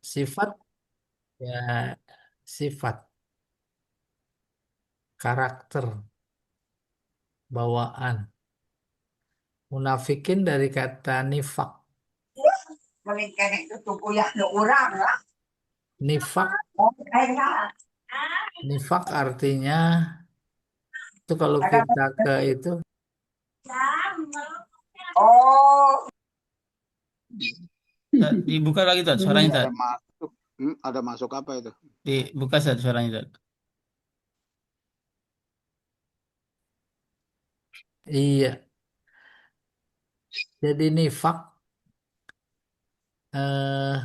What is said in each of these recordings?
Sifat ya sifat, karakter, bawaan. Munafikin dari kata nifak. Balikan itu tuh kuya no orang lah. Nifak, Oh, kaya. nifak artinya itu kalau Ada kita ke itu oh, Dibuka lagi tuh suaranya tuh. Ada masuk. Ada masuk apa itu? Dibuka tuh suaranya tuh. iya. Jadi nifak eh,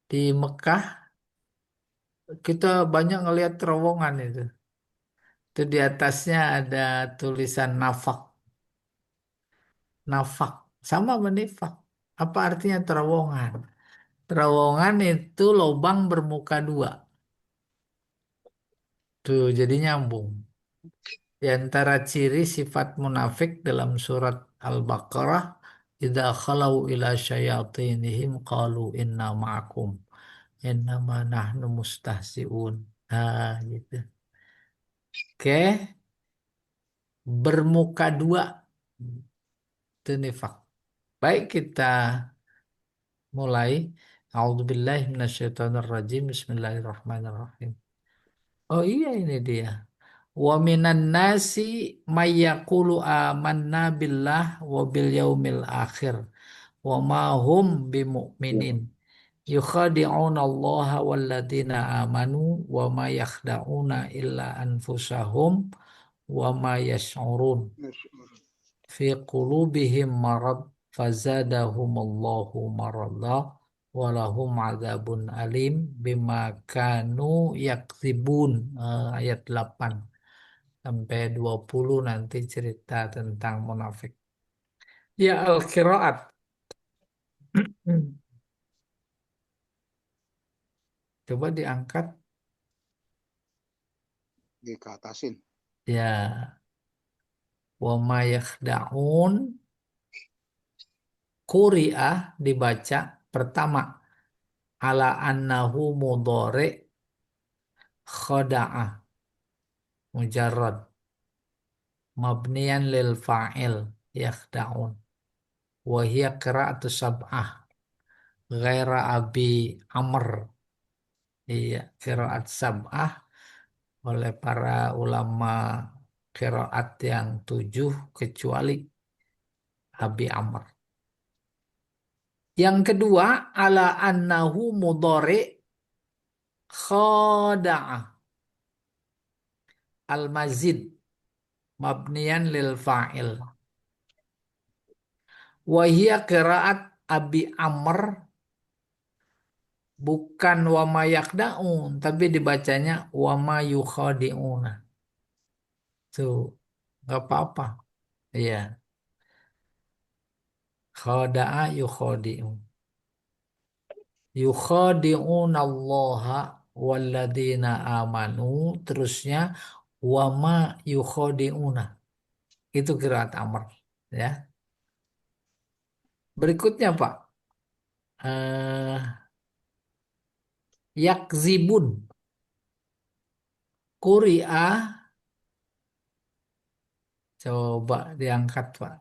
di Mekah kita banyak ngelihat terowongan itu. Itu di atasnya ada tulisan nafak. Nafak sama menifak. Apa artinya terowongan? Terowongan itu lubang bermuka dua. Tuh jadi nyambung. Di antara ciri sifat munafik dalam surat Al-Baqarah, idza khalau ila syayatinihim qalu inna ma'akum innama nahnu mustahziun. Nah, gitu. Oke, bermuka dua itu nifak. Baik, kita mulai. A'udzubillahi minasyaitonirrajim. Bismillahirrahmanirrahim. Oh iya, ini dia. Wa minan nasi may yaqulu amanna billah wa bil yaumil akhir wa ma hum bimumin. Yukhadi'una Allah walladzina amanu wa ma yakhda'una illa anfusahum wa ma yash'urun. Fi qulubihim marad fazadahumullahu marada wa lahum adzabun alim bima kanu yakzibun. Ayat 8 sampai 20 nanti cerita tentang munafik. Ya al-qiraat. Coba diangkat. Dikatasin. Ya, wa ma yakhda'un quri'ah dibaca pertama ala annahu mudhari khada'ah mujarrad mabniyan lil fa'il yakhda'un wa hiya qira'atu sab'ah ghaira abi amr. Iya, qiraat sab'ah oleh para ulama qiraat yang 7 kecuali Abi Amr. Yang kedua, ala annahu mudhari khada'ah al-mazid mabniyan lil fa'il. Wahia qiraat Abi Amr bukan wa ma yakda'un tapi dibacanya wa ma yukhadi'una. Tuh, nggak apa-apa. Iya, khada'a yukhadi'un. Yukhadi'una allaha walladzina amanu terusnya wa ma yukhadi'una. Itu kiraat Amr ya. Berikutnya Pak. Eh yakzibun. Quri'ah coba diangkat Pak.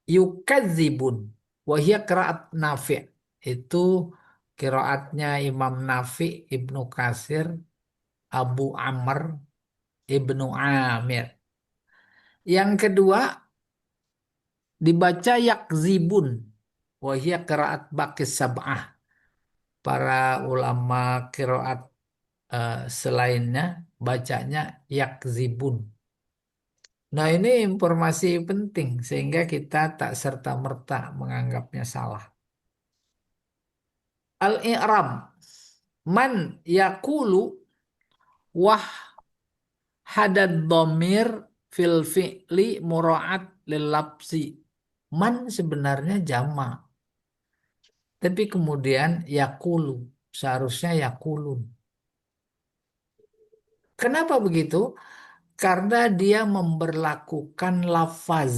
Yukadzibun. Wahia kiraat Nafi'. Itu kiraatnya Imam Nafi' Ibnu Kasir Abu Amr Ibnu Amir. Yang kedua dibaca yakzibun. Wahia qiraat Baqis Sab'ah. Para ulama qiraat selainnya bacanya yakzibun. Nah, ini informasi penting sehingga kita tak serta-merta menganggapnya salah. Al-i'rab man yakulu wah hadad dhamir fil fi'li mura'at lil lapsi. Man sebenarnya jama'. Tapi kemudian yakulu, seharusnya yakulun. Kenapa begitu? Karena dia memberlakukan lafaz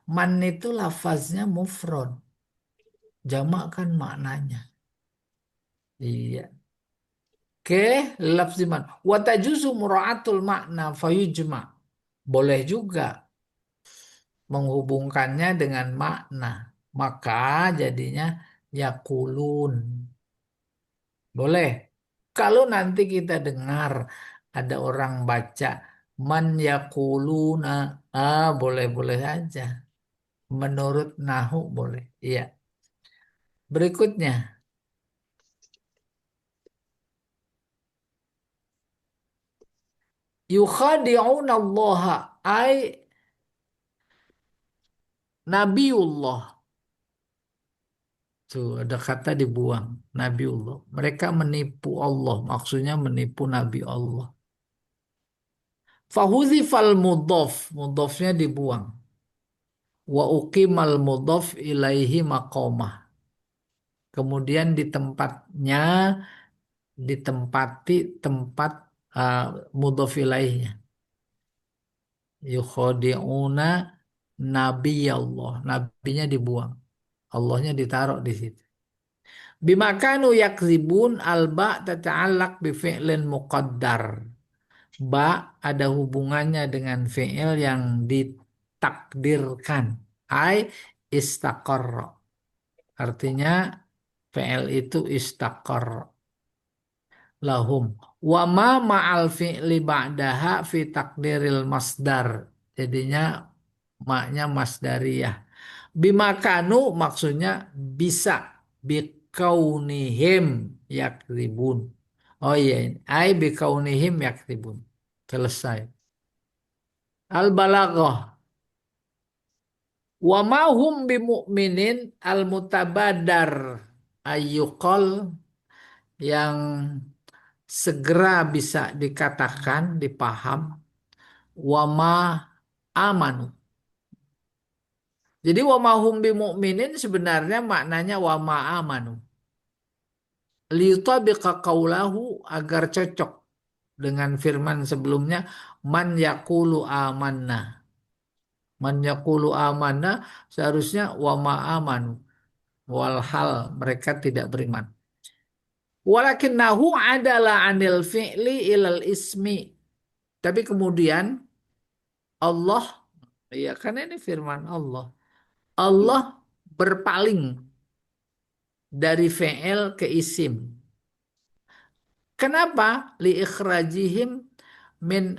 Man itu lafaznya mufrad. Jamak kan maknanya. Iya. Oke, lafzi man. Wa tajuzu mura'atul makna fayujma. Boleh juga menghubungkannya dengan makna. Maka jadinya yakulun. Boleh. Kalau nanti kita dengar ada orang baca man yakuluna, boleh-boleh aja. Menurut Nahu boleh. Iya. Berikutnya, yukhadi'una Allah ay Nabiullah. Tuh ada kata dibuang. Nabiullah. Mereka menipu Allah. Maksudnya menipu Nabi Allah. Fahuzifal mudhaf. Mudhafnya dibuang. Wa uqimal mudhaf ilaihi maqamah. Kemudian di tempatnya ditempati tempat uh, mudhaf ilaihnya. Yukhadi'una Nabi Allah. Nabinya dibuang. Allahnya ditaruh di situ. Bimakanu yakzibun alba tata'allaq bi fi'lin muqaddar. Ba ada hubungannya dengan fi'il yang ditakdirkan. Ai istaqarra. Artinya fi'il itu istaqarra lahum. Wa ma ma'al fi'li ba'daha fi takdiril masdar. Jadinya maknya masdariyah. Bimakanu maksudnya bisa bikaunihim yakribun. Oh iya ini. Ai bikaunihim yakribun. Selesai. Al-balaghah. Wa ma hum bimu'minin al-mutabadar ayyuqal yang segera bisa dikatakan, dipaham. Wa ma amanu. Jadi wa ma hum bimu'minin sebenarnya maknanya wa ma amanu. Liyutabiqa qawlahu agar cocok dengan firman sebelumnya man yaqulu amanna. Man yaqulu amanna seharusnya wa ma amanu. Walhal mereka tidak beriman. Walakinnahu adalah anil fi'li ilal ismi. Tapi kemudian Allah, ya karena ini firman Allah. Allah berpaling dari fi'il ke isim. Kenapa? Li ikhrajihim min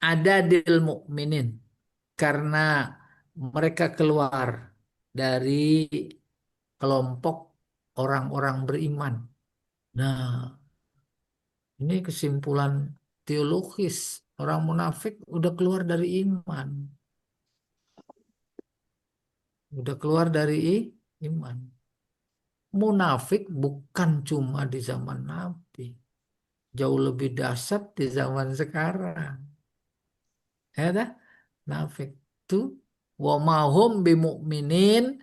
adadil mu'minin. Karena mereka keluar dari kelompok orang-orang beriman. Nah, ini kesimpulan teologis. Orang munafik udah keluar dari iman. Udah keluar dari iman. Munafik bukan cuma di zaman Nabi. Jauh lebih dahsyat di zaman sekarang. Ya dah? Nafik itu wa mahum bimu'minin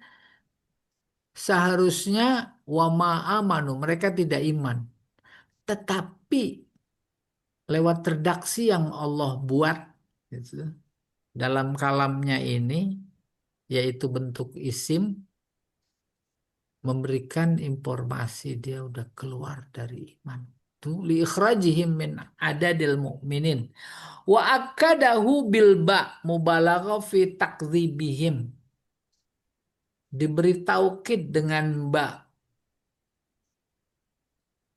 seharusnya wa ma'amanu mereka tidak iman. Tetapi lewat redaksi yang Allah buat gitu, dalam kalamnya ini yaitu bentuk isim memberikan informasi dia udah keluar dari iman. Itu li ikhrajihim min adadil mu'minin. Wa akadahu bil ba mubalaghah fi takdzibihim. Diberi taukid dengan ba.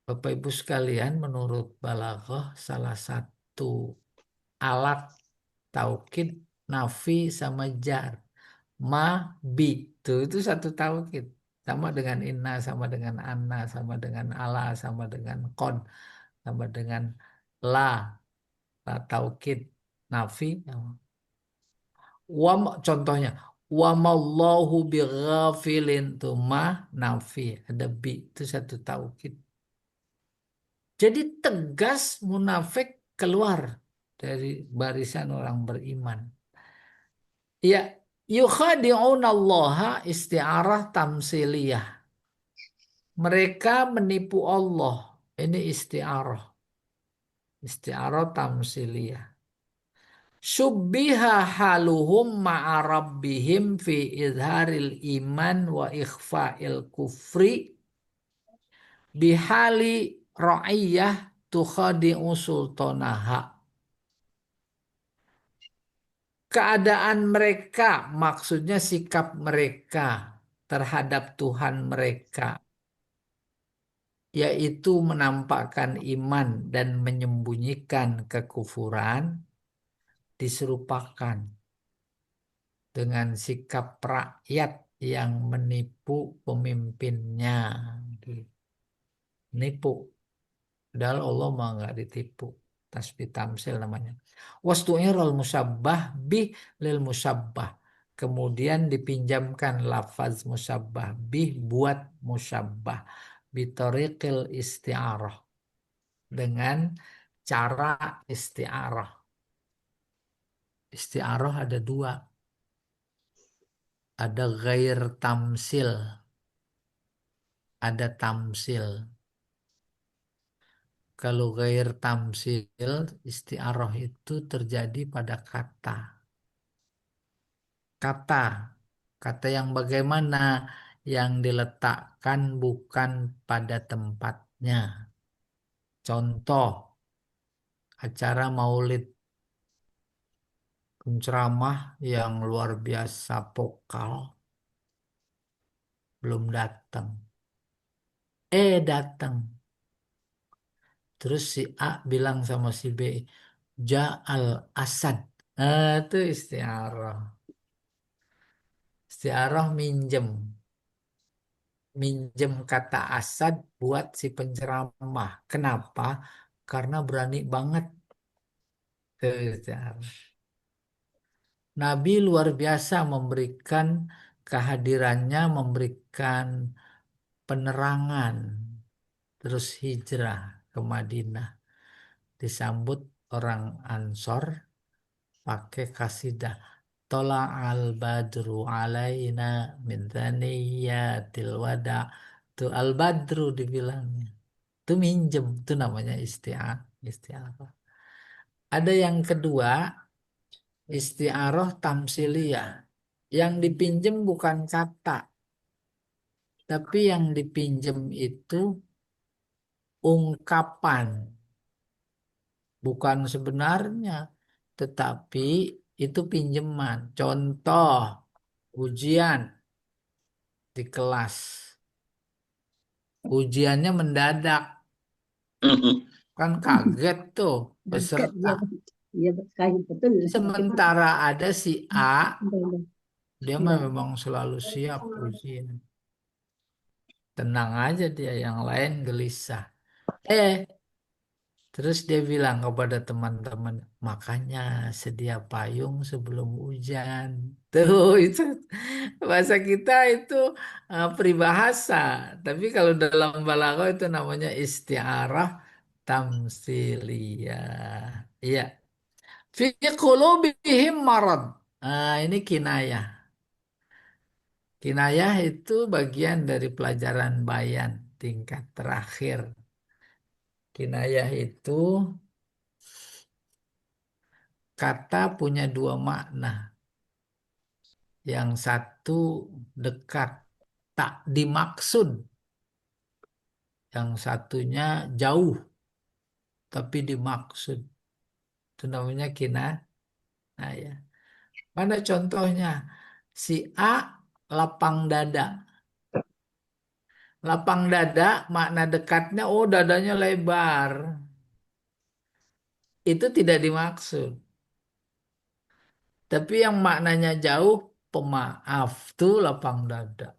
Bapak Ibu sekalian, menurut balaghah salah satu alat taukid nafi sama jar. Ma bi itu satu taukid. Sama dengan inna, sama dengan anna, sama dengan ala, sama dengan kon, sama dengan la, la taukid nafi. Contohnya wa mallahu bighafilin tuh ma nafi ada bi itu satu taukid. Jadi tegas munafik keluar dari barisan orang beriman. Ya, yukhadi'unallaha isti'arah tamsiliyah. Mereka menipu Allah. Ini isti'arah. Isti'arah tamsiliyah. Subbiha haluhum ma'a rabbihim fi izharil iman wa ikhfa'il kufri bihali ra'iyah tukhadi'u sultanaha. Keadaan mereka, maksudnya sikap mereka terhadap Tuhan mereka, yaitu menampakkan iman dan menyembunyikan kekufuran, diserupakan dengan sikap rakyat yang menipu pemimpinnya. Nipu. Padahal Allah mah nggak ditipu. Tasbih tamsil namanya. Wastu'irul musabbah bih lil musabbah. Kemudian dipinjamkan lafaz musabbah bih buat musabbah. Bitoriqil isti'arah. Dengan cara isti'arah. Isti'arah ada dua. Ada ghair tamsil. Ada tamsil. Kalau gair tamsil, istiaroh itu terjadi pada kata. Kata. Kata yang bagaimana yang diletakkan bukan pada tempatnya. Contoh, acara maulid penceramah yang luar biasa vokal belum datang. Datang. Terus si A bilang sama si B, Ja'al Asad. Itu istiaroh. Istiaroh minjem. Minjem kata Asad buat si penceramah. Kenapa? Karena berani banget. Tuh, istiaroh. Nabi luar biasa memberikan kehadirannya, memberikan penerangan. Terus hijrah ke Madinah. Disambut orang Ansor pakai kasidah. Tola al badru alaina min thaniyatil wada. Tuh al badru dibilangnya. Itu minjem, itu namanya isti'arah. Ada yang kedua, isti'arah tamsiliyah. Yang dipinjem bukan kata, tapi yang dipinjem itu ungkapan, bukan sebenarnya, tetapi itu pinjaman. Contoh, ujian di kelas. Ujiannya mendadak, kan kaget tuh Dekat peserta. dia, dia kayu betul. Sementara ada si A, Udah. dia mah memang selalu siap ujian. Tenang aja dia, yang lain gelisah. Eh, terus dia bilang kepada teman-teman, makanya sedia payung sebelum hujan. Tuh, itu bahasa kita itu peribahasa. Tapi kalau dalam balaghah itu namanya isti'arah tamsiliyah. Iya. Fi qulubihim marad. Ini kinayah. Kinayah itu bagian dari pelajaran bayan tingkat terakhir. Kinayah itu kata punya dua makna. Yang satu dekat, tak dimaksud. Yang satunya jauh, tapi dimaksud. Itu namanya kinayah. Mana contohnya? Si A lapang dada. Lapang dada, makna dekatnya, oh dadanya lebar. Itu tidak dimaksud. Tapi yang maknanya jauh, pemaaf tuh lapang dada.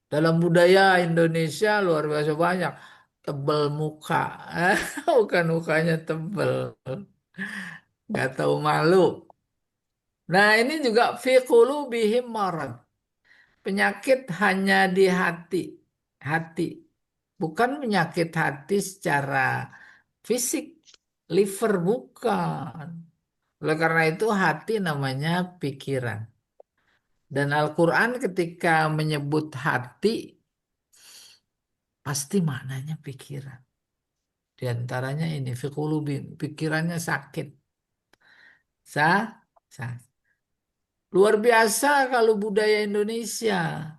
Dalam budaya Indonesia luar biasa banyak. Tebel muka. Bukan mukanya tebel. Nggak tahu malu. Nah ini juga fi qulubihim marad. Penyakit hanya di hati. Hati. Bukan penyakit hati secara fisik. Liver bukan. Oleh karena itu hati namanya pikiran. Dan Al-Quran ketika menyebut hati, pasti maknanya pikiran. Di antaranya ini, fiqulubin, pikirannya sakit. Sah, sah. Luar biasa kalau budaya Indonesia.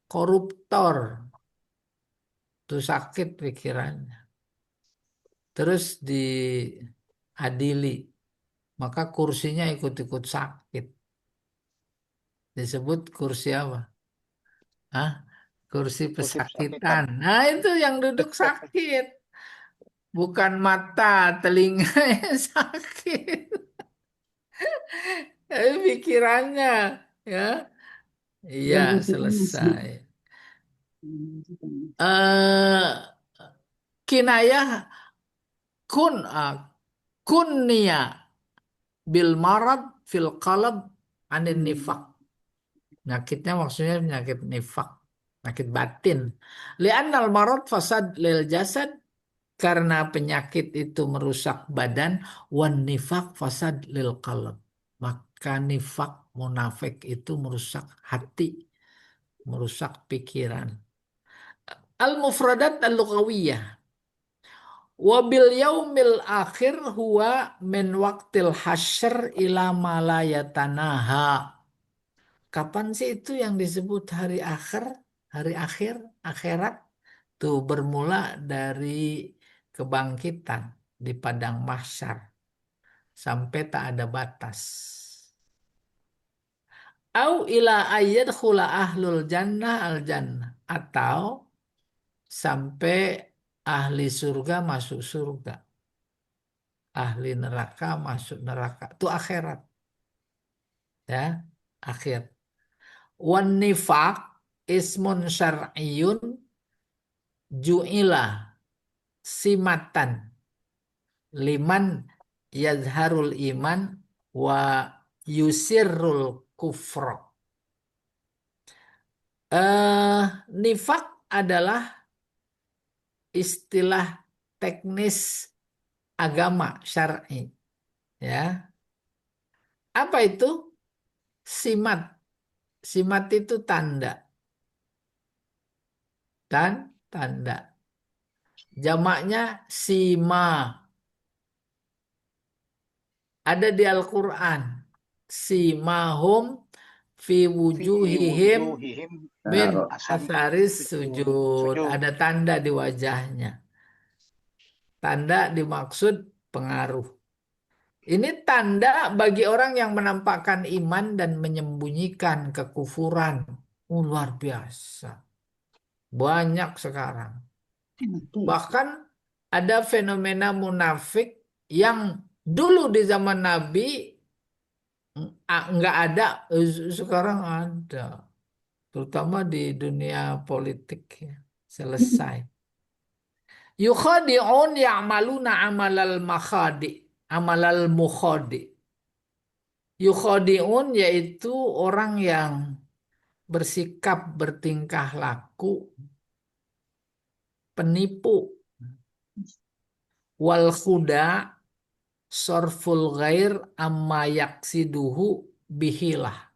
Koruptor. Itu sakit pikirannya. Terus diadili. Maka kursinya ikut-ikut sakit. Disebut kursi apa? Hah? Kursi Kursi pesakitan. pesakitan. Nah, itu yang duduk sakit. Bukan mata, telinga yang sakit. Tapi pikirannya, ya. Iya, Yang masih. selesai. Eh, kinayah kunniya bil marad fil qalb anin nifak. Penyakitnya maksudnya penyakit nifak, penyakit batin. Li'annal marad fasad lil jasad, karena penyakit itu merusak badan, wan nifak fasad lil qalb. Maka nifak munafik itu merusak hati, merusak pikiran. Al-mufradat al-lughawiyah. Wabil yaumil akhir huwa min waqtil hasyr ila ma la yatanaha. Kapan sih itu yang disebut hari akhir? Hari akhir, akhirat. Tuh bermula dari kebangkitan di padang mahsyar sampai tak ada batas. Au ila ayyadkhula ahlul jannah al jannah, atau sampai ahli surga masuk surga, ahli neraka masuk neraka. Itu akhirat, ya, akhir. Wan nifaq ismun syar'iyyun ju'ila simatan liman yazharul iman wa yusirrul kufra. Nifak adalah istilah teknis agama syar'i, ya. Apa itu? Simat. Simat itu tanda. Dan tanda. Jamaknya sima. Ada di Al-Quran. Simahum fi Fi wujuhihim wujuhihim min min asari asaris sujud. sujud. Sujud. Ada tanda di wajahnya. Tanda dimaksud pengaruh. Ini tanda bagi orang yang menampakkan iman dan menyembunyikan kekufuran. Luar biasa. Banyak sekarang. Bahkan ada fenomena munafik yang dulu di zaman Nabi nggak ada, sekarang ada. Terutama di dunia politik, ya. Selesai. Yukhadi'un ya'maluna amalal makhadi, amalal mukhadi. Yukhadi'un yaitu orang yang bersikap bertingkah laku penipu. Wal khuda sorful ghair amma yaksiduhu bihilah.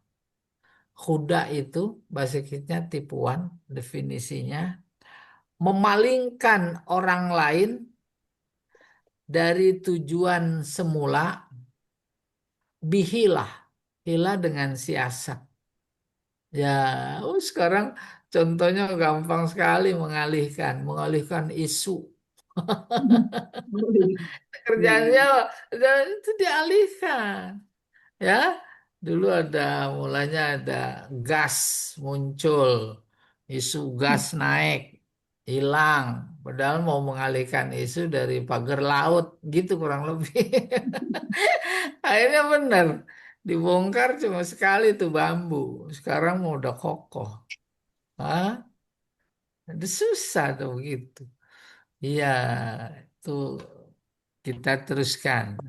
Khuda itu bahasa kita tipuan, definisinya memalingkan orang lain dari tujuan semula bihilah. Hilah dengan siasat. Ya, sekarang contohnya gampang sekali mengalihkan isu. Kerjaannya itu dialihkan, ya. Dulu mulanya ada gas muncul, isu gas naik, hilang, padahal mau mengalihkan isu dari pagar laut, gitu kurang lebih. Akhirnya benar, dibongkar cuma sekali tuh bambu, sekarang mau udah kokoh. Hah? Itu susah tuh begitu. Iya, itu kita teruskan.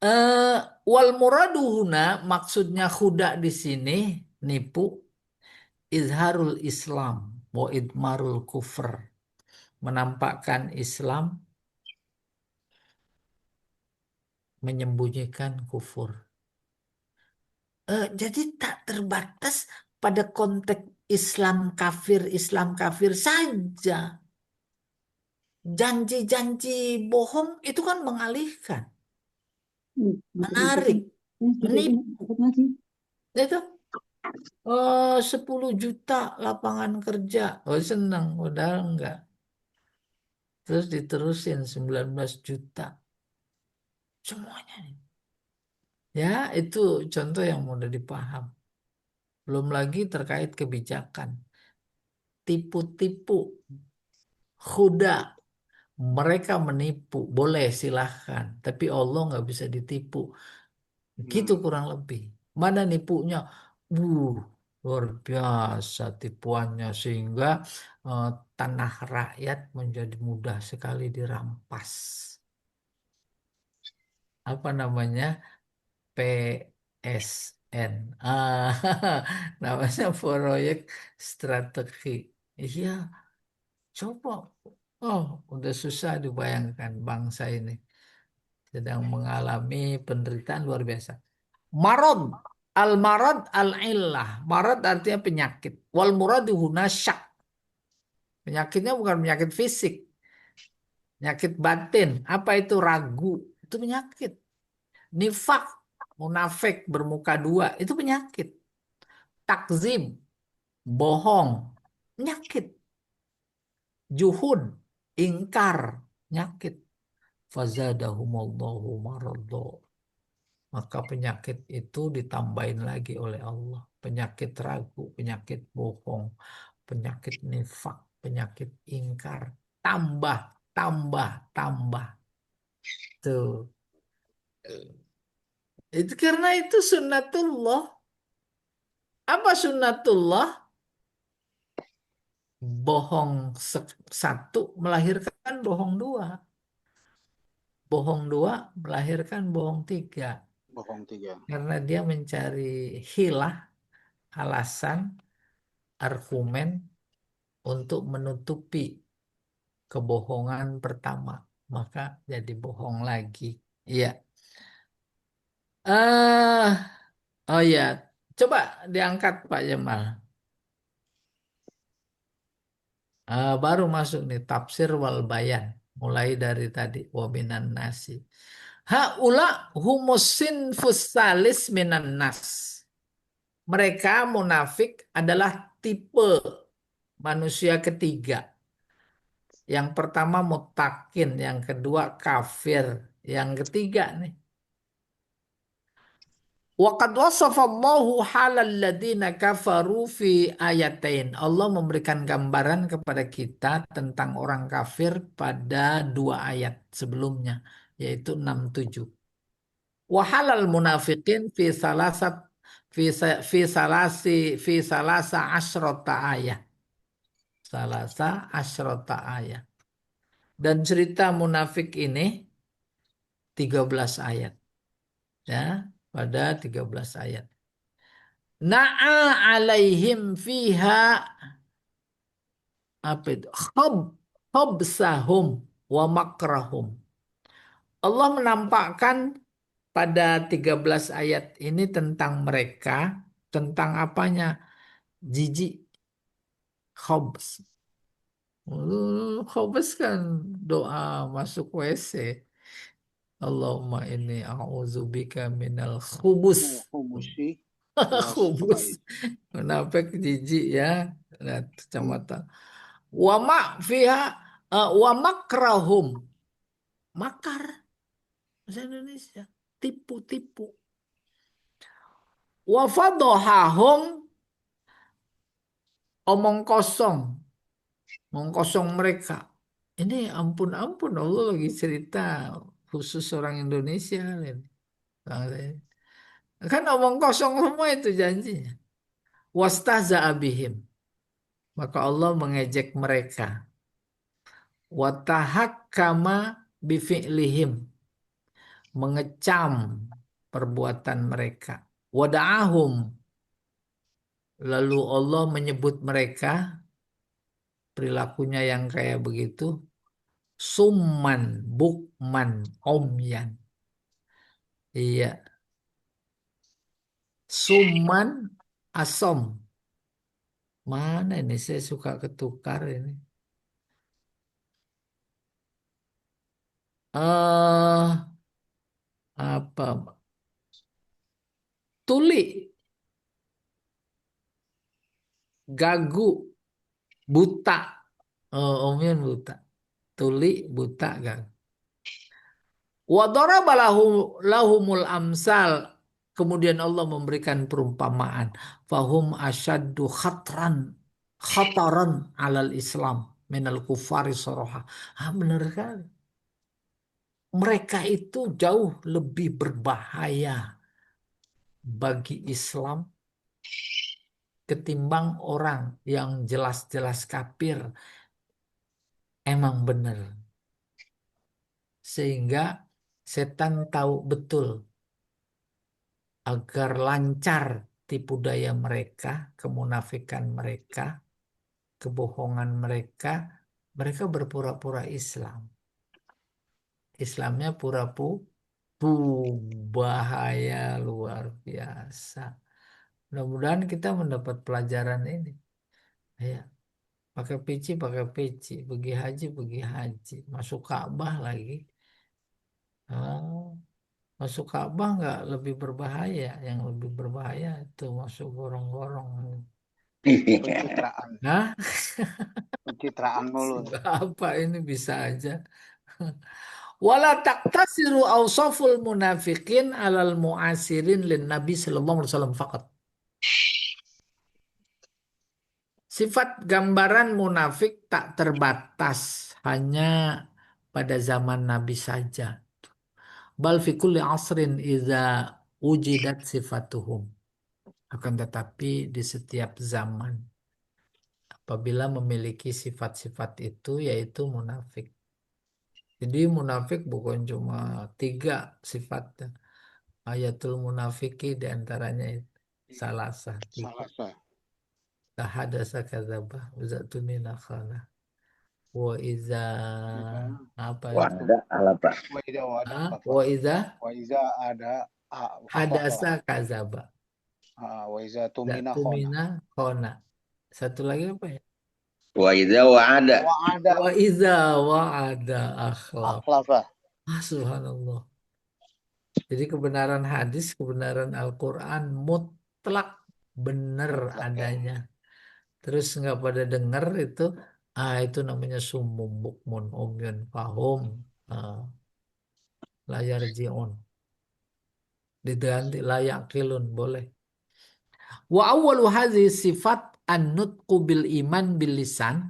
Eh, wal muraduhuna maksudnya khuda di sini nipu izharul Islam wa idmarul kufr, menampakkan Islam, menyembunyikan kufur. Jadi tak terbatas pada konteks Islam kafir saja. Janji-janji bohong itu kan mengalihkan. Menarik, menipu. Dapat lagi. Itu 10 juta lapangan kerja. Oh senang, udah enggak. Terus diterusin 19 juta. Semuanya nih. Ya, itu contoh yang mudah dipaham. Belum lagi terkait kebijakan. Tipu-tipu, khuda. Mereka menipu, boleh silahkan. Tapi Allah nggak bisa ditipu. Gitu Hmm. kurang lebih. Mana nipunya? Uh, luar biasa tipuannya. Sehingga eh, tanah rakyat menjadi mudah sekali dirampas. Apa namanya? PSN. Ah, namanya proyek strategi. Iya, coba. Oh, udah susah dibayangkan bangsa ini sedang mengalami penderitaan luar biasa. Marad, al-marad al-illah. Marad artinya penyakit. Wal muradu huna syak. Penyakitnya bukan penyakit fisik, penyakit batin. Apa itu ragu? Itu penyakit. Nifak, munafik bermuka dua, itu penyakit. Takzim, bohong, penyakit. Juhud, ingkar, penyakit. Fazadahumullahu maradha. Maka penyakit itu ditambahin lagi oleh Allah. Penyakit ragu, penyakit bohong, penyakit nifak, penyakit ingkar. Tambah, tambah, tambah. Tuh. Itu karena itu sunnatullah. Apa sunnatullah? Bohong satu melahirkan bohong dua. Bohong dua melahirkan bohong tiga. Bohong 3. Karena dia mencari hilah, alasan, argumen untuk menutupi kebohongan pertama. Maka jadi bohong lagi. Iya. Oh ya, coba diangkat Pak Jamal. Baru masuk nih tafsir wal bayan. Mulai dari tadi waminan nasi. Haula humusin fusalis minan nas. Mereka munafik adalah tipe manusia ketiga. Yang pertama mutakin, yang kedua kafir, yang ketiga nih. Waqad wasafallahu halal ladina kafaru fi ayatain. Allah memberikan gambaran kepada kita tentang orang kafir pada dua ayat sebelumnya, yaitu 6-7. Wa halal munafiqin fi salasat fi salasa asrota ayat. Salasa asrota ayat. Dan cerita munafik ini 13 ayat. Ya, pada 13 ayat. Na'a alaihim fiha apa itu? Khabsahum wa makrahum. Allah menampakkan pada 13 ayat ini tentang mereka, tentang apanya? Jijik, khobs. Khobs kan doa masuk WC. Allahumma inni a'udzubika minal khubus. Humusi was Khubus. khabais. Munafik jijik ya. Lihat kacamata. Wa ma fiha wa makrahum. Makar bahasa Indonesia. Tipu-tipu. Wa fadohahum omong kosong. Omong kosong mereka. Ini ampun-ampun Allah lagi cerita khusus orang Indonesia. Bangsa ini. Kan omong kosong semua itu janjinya. Wastahza'a bihim. Maka Allah mengejek mereka. Watahakkama bifi'lihim. Mengecam perbuatan mereka. Wada'ahum. Lalu Allah menyebut mereka perilakunya yang kayak begitu. Summan, bukman, omyan. Iya. Summan, asom. Mana ini saya suka ketukar ini. Eh Apa? Tuli, gagu, buta. Oh, omnya buta. Tuli, buta, gagu. Wa daraba lahumul amsal. Kemudian Allah memberikan perumpamaan. Fahum asyaddu khataran alal Islam minal kufari soroha. Ah, benar kan? Mereka itu jauh lebih berbahaya bagi Islam ketimbang orang yang jelas-jelas kafir. Emang benar. Sehingga setan tahu betul agar lancar tipu daya mereka, kemunafikan mereka, kebohongan mereka, mereka berpura-pura Islam. Islamnya pura-pura bahaya luar biasa. Mudah-mudahan kita mendapat pelajaran ini. Ya, pakai peci, pergi haji, masuk Ka'bah lagi. Oh, masuk Ka'bah nggak lebih berbahaya? Yang lebih berbahaya itu masuk gorong-gorong. Pencitraan, Nah, pencitraan mulu. apa ini bisa aja. Wala taqtasiru awsaful munafiqin alal muasirin lin Nabi sallallahu alaihi wasallam faqat. Sifat gambaran munafik tak terbatas hanya pada zaman Nabi saja. Bal fi kulli asrin idza wujidat sifatuhum. Akan tetapi di setiap zaman apabila memiliki sifat-sifat itu yaitu munafik. Jadi munafik bukan cuma tiga sifatnya. Ayatul munafiki di antaranya itu salah satu. Salah sah. Tahadasa kadzaba wa zatumina khana. Wa iza apa itu? Wada alapa. Wa idza wada Ah, alafa. wa iza Wa idza ada hadasa akhlafa. kadzaba. Wa idza tumina khona. Zatumina khana. Satu lagi apa ya? Wa idza wa'ada. Wa ada Wa iza wa'ada akhlaf. akhlafa. Subhanallah. Jadi kebenaran hadis, kebenaran Al-Quran mutlak benar Mutlak, ya. adanya. Terus nggak pada dengar itu, itu namanya summum bukmun umyun fahum layar jiun. Diganti layak kilun boleh. Wa awwalu hadhihi sifat an-nutqu bil iman bil lisan.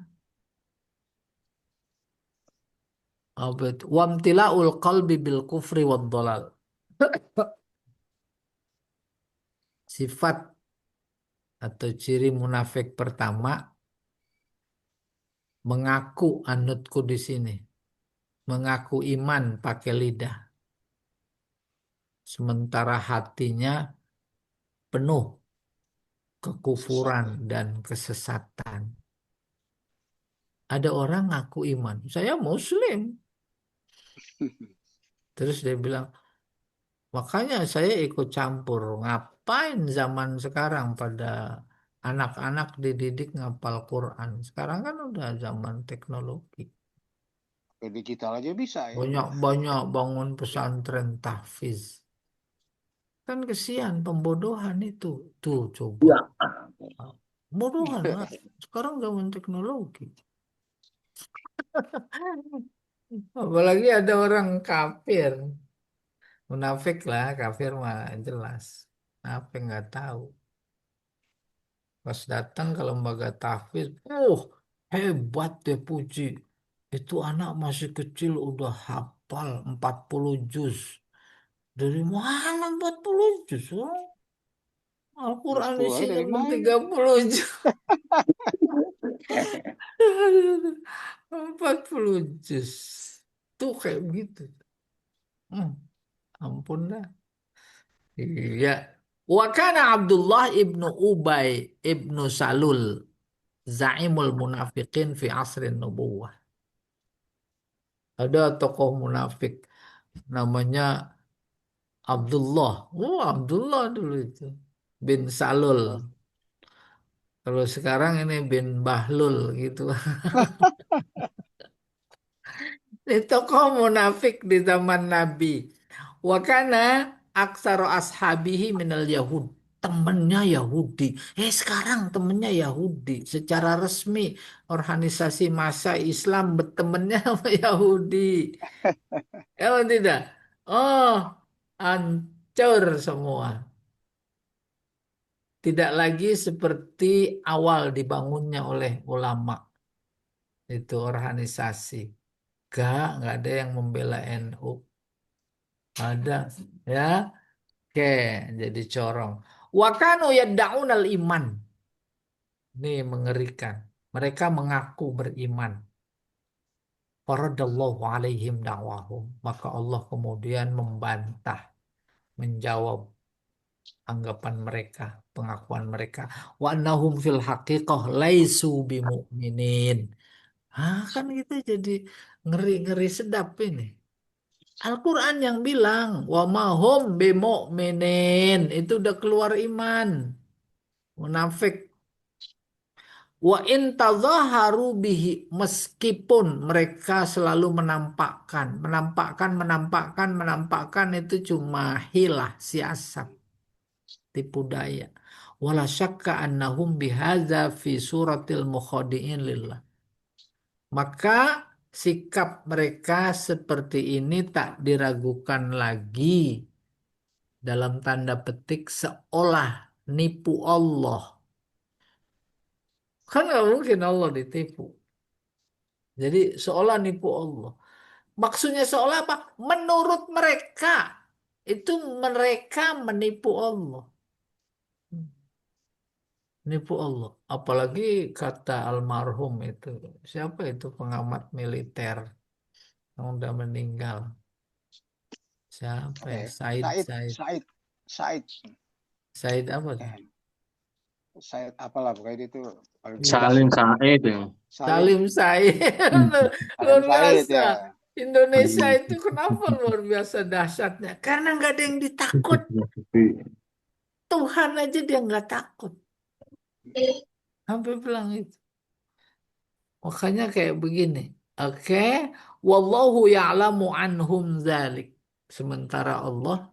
Apa itu? Wa imtila'ul qalbi bil kufri wad dhalal. Sifat atau ciri munafik pertama mengaku anutku di sini, mengaku iman pakai lidah, sementara hatinya penuh kekufuran dan kesesatan. Ada orang ngaku iman, saya Muslim, terus dia bilang, makanya saya ikut campur. Ngapain zaman sekarang pada anak-anak dididik ngapal Quran? Sekarang kan udah zaman teknologi. Ke digital aja bisa ya. Banyak-banyak bangun pesantren tahfiz. Kan kesian pembodohan itu. Tuh coba. Ya. Bodohan lah. Sekarang zaman teknologi. Apalagi ada orang kafir. Munafik lah, kafir mah jelas. Apa nggak tahu. Pas datang ke lembaga tahfiz, hebat deh puji. Itu anak masih kecil udah hafal 40 juz. Dari mana 40 juz? Al-Quran Terus tuh isinya dari mana? 30 juz. 40 juz. Tuh kayak begitu. Hmm, ampun dah. Iya. Wa kana Abdullah ibnu Ubay ibnu Salul Zaimul munafiqin fi asrin nubuwah. Ada tokoh munafik namanya Abdullah. Oh, Abdullah dulu itu. Bin Salul. Kalau sekarang ini bin Bahlul gitu. Ini tokoh munafik di zaman Nabi. Wa kana aksaro ashabihi minal Yahud. Temennya Yahudi. Sekarang temennya Yahudi. Secara resmi organisasi massa Islam bertemannya sama Yahudi. Ya atau tidak? Oh, hancur semua. Tidak lagi seperti awal dibangunnya oleh ulama. Itu organisasi. Nggak ada yang membela NU. Ada, ya. Oke, jadi corong. Wakanu yadda'unal iman. Ini mengerikan. Mereka mengaku beriman. Faradallahu alaihim da'wahum. Maka Allah kemudian membantah, menjawab anggapan mereka, pengakuan mereka. Wa annahum fil haqiqah laisu bimu'minin. Kan kita jadi ngeri-ngeri sedap ini. Al-Quran yang bilang wa mahum bimu'minin, itu udah keluar iman, munafik. Wa in tadhaharu bihi, meskipun mereka selalu menampakkan itu cuma hilah, siasat, tipu daya. Wala syakka annahum bihadza fi suratil mukhadi'in lillah. Maka sikap mereka seperti ini tak diragukan lagi, dalam tanda petik seolah nipu Allah. Kan nggak mungkin Allah ditipu. Jadi seolah nipu Allah. Maksudnya seolah apa? Menurut mereka. Itu mereka menipu Allah. Nipu Allah. Apalagi kata almarhum itu. Siapa itu pengamat militer yang udah meninggal? Siapa Apa ya? ya? Said, Said, Said. Said, Said, Said apa tuh? eh, Said apalah pokoknya itu paling cerdas Salim itu. Said ya. Salim, Salim Said. Salim Luar Said biasa. ya. Indonesia itu kenapa luar biasa dahsyatnya? Karena nggak ada yang ditakut. Tuhan aja dia nggak takut. Sampai bilang itu. Makanya kayak begini. Oke. Wallahu ya'lamu anhum dzalik. Sementara Allah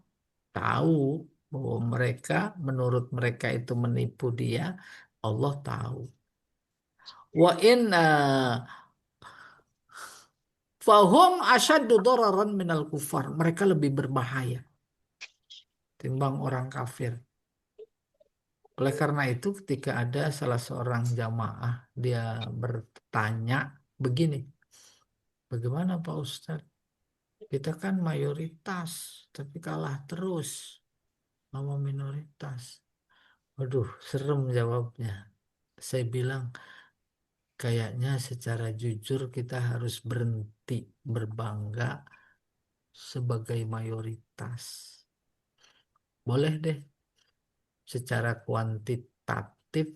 tahu bahwa mereka, menurut mereka itu menipu dia. Allah tahu. Wa in fahum asyaddu dararan minal kufar. Mereka lebih berbahaya timbang orang kafir. Oleh karena itu ketika ada salah seorang jamaah, dia bertanya begini, bagaimana Pak Ustadz? Kita kan mayoritas, tapi kalah terus sama minoritas. Waduh, serem jawabnya. Saya bilang, kayaknya secara jujur kita harus berhenti berbangga sebagai mayoritas. Boleh deh, secara kuantitatif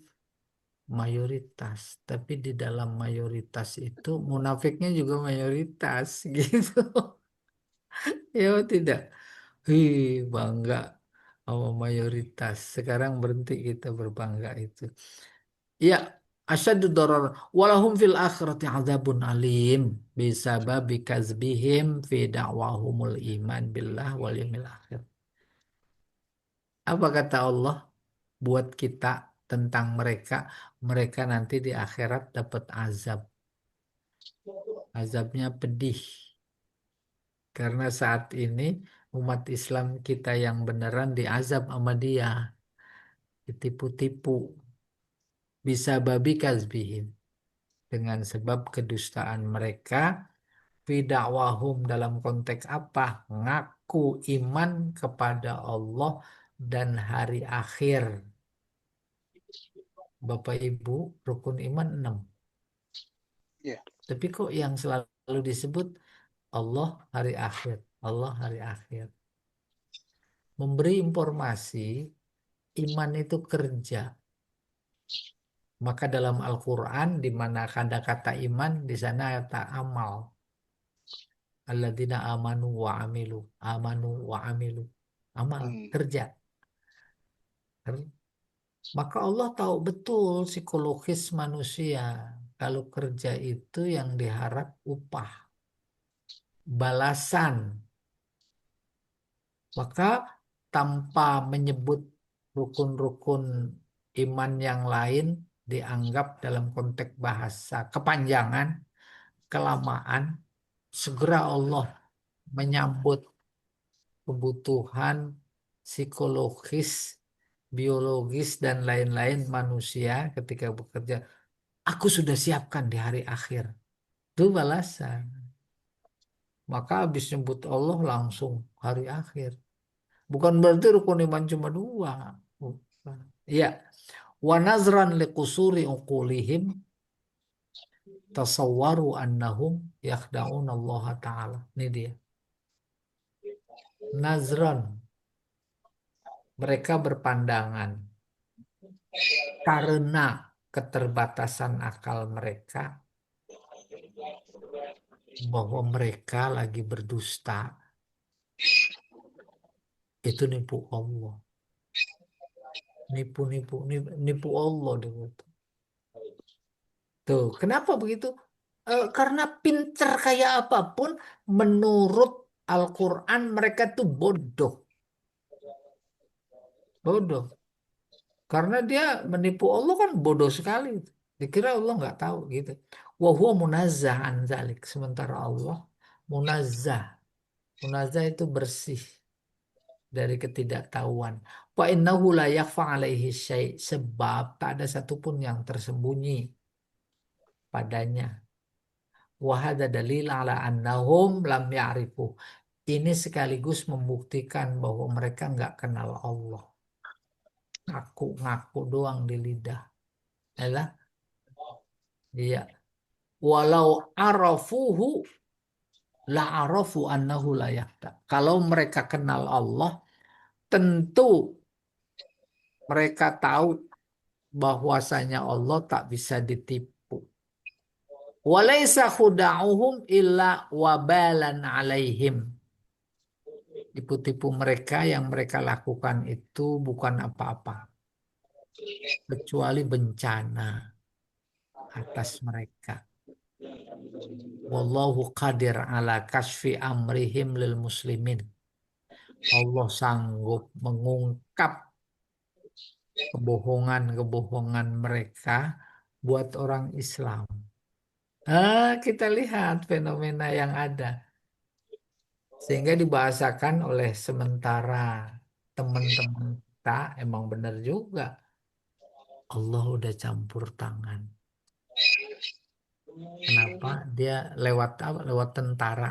mayoritas, tapi di dalam mayoritas itu munafiknya juga mayoritas gitu. Ya tidak. Bangga sama mayoritas. Sekarang berhenti kita berbangga itu. Ya, asyaddu darar walahum fil akhirati adzabun alim bisababi kazbihim fi da'wahumul iman billah wal yaumil akhir. Apa kata Allah buat kita tentang mereka? Mereka nanti di akhirat dapat azab. Azabnya pedih. Karena saat ini umat Islam kita yang beneran diazab sama dia. Ditipu-tipu. Bisa babi kazbihim. Dengan sebab kedustaan mereka. Fidakwahum dalam konteks apa? Ngaku iman kepada Allah dan hari akhir. Bapak Ibu, rukun iman 6. Ya. Tapi kok yang selalu disebut Allah hari akhir, Allah hari akhir. Memberi informasi iman itu kerja. Maka dalam Al-Quran di mana ada kata iman, di sana kata amal. Alladzina amanu wa amilu, amanu wa amilu. Amal, kerja. Maka Allah tahu betul psikologis manusia. Kalau kerja itu yang diharap upah, balasan. Maka tanpa menyebut rukun-rukun iman yang lain dianggap dalam konteks bahasa kepanjangan, kelamaan, segera Allah menyambut kebutuhan psikologis, biologis, dan lain-lain manusia ketika bekerja. Aku sudah siapkan di hari akhir. Itu balasan. Maka habis nyebut Allah langsung hari akhir. Bukan berarti rukun iman cuma dua. Bukan. Ya, wa nazran liqusuri uqulihim tasawwaru annahum yakhda'un Allah Ta'ala. Ini dia. Nazran. Mereka berpandangan karena keterbatasan akal mereka bahwa mereka lagi berdusta. Itu nipu Allah. Nipu Allah. Tuh, kenapa begitu? Karena pinter kayak apapun, menurut Al-Quran mereka tuh bodoh. Bodoh. Karena dia menipu Allah kan bodoh sekali. Dikira Allah nggak tahu gitu. Wa huwa munazzah an zalik. Sementara Allah munazzah. Munazzah itu bersih dari ketidaktahuan. Wa innahu la yakhfa alaihi syai'. Sebab tak ada satupun yang tersembunyi padanya. Wa hadza dalil ala annahum lam ya'rifu. Ini sekaligus membuktikan bahwa mereka nggak kenal Allah. Ngaku-ngaku doang di lidah. Yalah, iya. Walau arafuhu la arafu annahu la yakta. Kalau mereka kenal Allah, tentu mereka tahu bahwasanya Allah tak bisa ditipu. Walaysa khuda'uhum illa wabalan alaihim. Tipu-tipu mereka yang mereka lakukan itu bukan apa-apa, kecuali bencana atas mereka. Wallahu qadir ala kasfi amrihim lil muslimin. Allah sanggup mengungkap kebohongan-kebohongan mereka buat orang Islam. Kita lihat fenomena yang ada. Sehingga dibahasakan oleh sementara teman-teman kita, emang benar juga. Allah udah campur tangan. Kenapa? Dia lewat apa? Lewat tentara.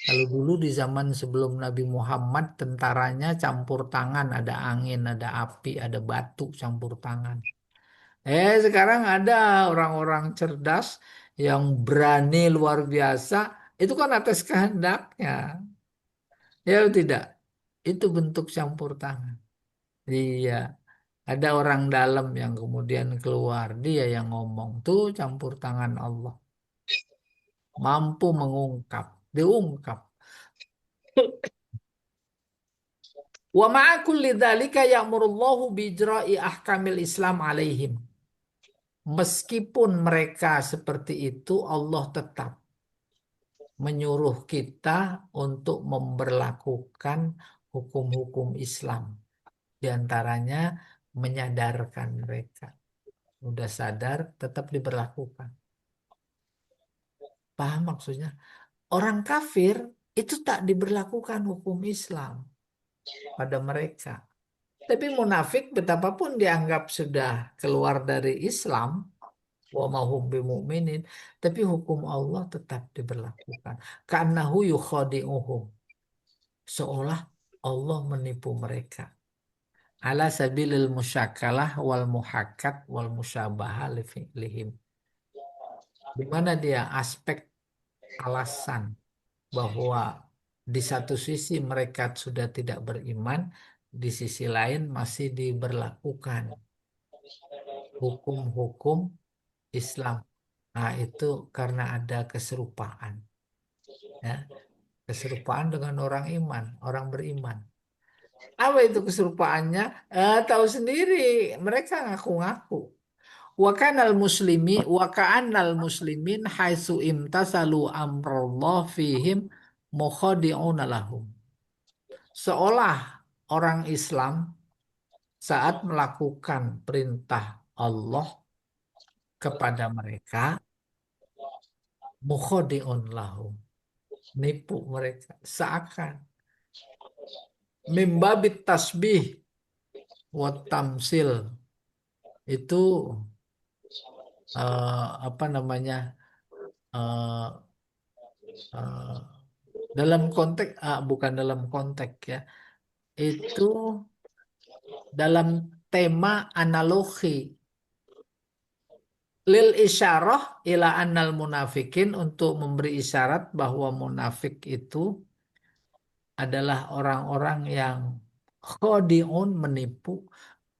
Kalau dulu di zaman sebelum Nabi Muhammad, tentaranya campur tangan, ada angin, ada api, ada batu campur tangan. Sekarang ada orang-orang cerdas yang berani luar biasa, itu kan atas kehendaknya. Ya tidak, itu bentuk campur tangan. Iya, ada orang dalam yang kemudian keluar, dia yang ngomong, tuh campur tangan Allah. Mampu mengungkap, diungkap. Wa ma'a kulli dzalika ya'murullahu bijra'i ahkamil Islam alaihim. Meskipun mereka seperti itu, Allah tetap menyuruh kita untuk memberlakukan hukum-hukum Islam. Di antaranya menyadarkan mereka. Udah sadar, tetap diberlakukan. Paham maksudnya? Orang kafir itu tak diberlakukan hukum Islam pada mereka. Tapi munafik betapapun dianggap sudah keluar dari Islam, wa mahum bimu'minin, tapi hukum Allah tetap diberlakukan. Ka'annahu yukhadi'uhum. Seolah Allah menipu mereka. Ala sabilil musyakalah wal muhakkat wal musyabaha lihim. Di mana dia aspek alasan bahwa di satu sisi mereka sudah tidak beriman, di sisi lain masih diberlakukan hukum-hukum Islam. Nah, itu karena ada keserupaan. Ya, keserupaan dengan orang iman, orang beriman. Apa itu keserupaannya? Tahu sendiri, mereka ngaku-ngaku. Wa ka'annal muslimin haitsu imtasalu amrallah fihim mukhadi'una lahum. seolah orang Islam saat melakukan perintah Allah kepada mereka mukhadi'un lahum, nipu mereka seakan mimbabit tasbih wa tamsil, itu apa namanya, eh, eh, dalam konteks, bukan dalam konteks ya, itu dalam tema analogi lil isyarah ila annal munafikin, untuk memberi isyarat bahwa munafik itu adalah orang-orang yang khodi'un, menipu,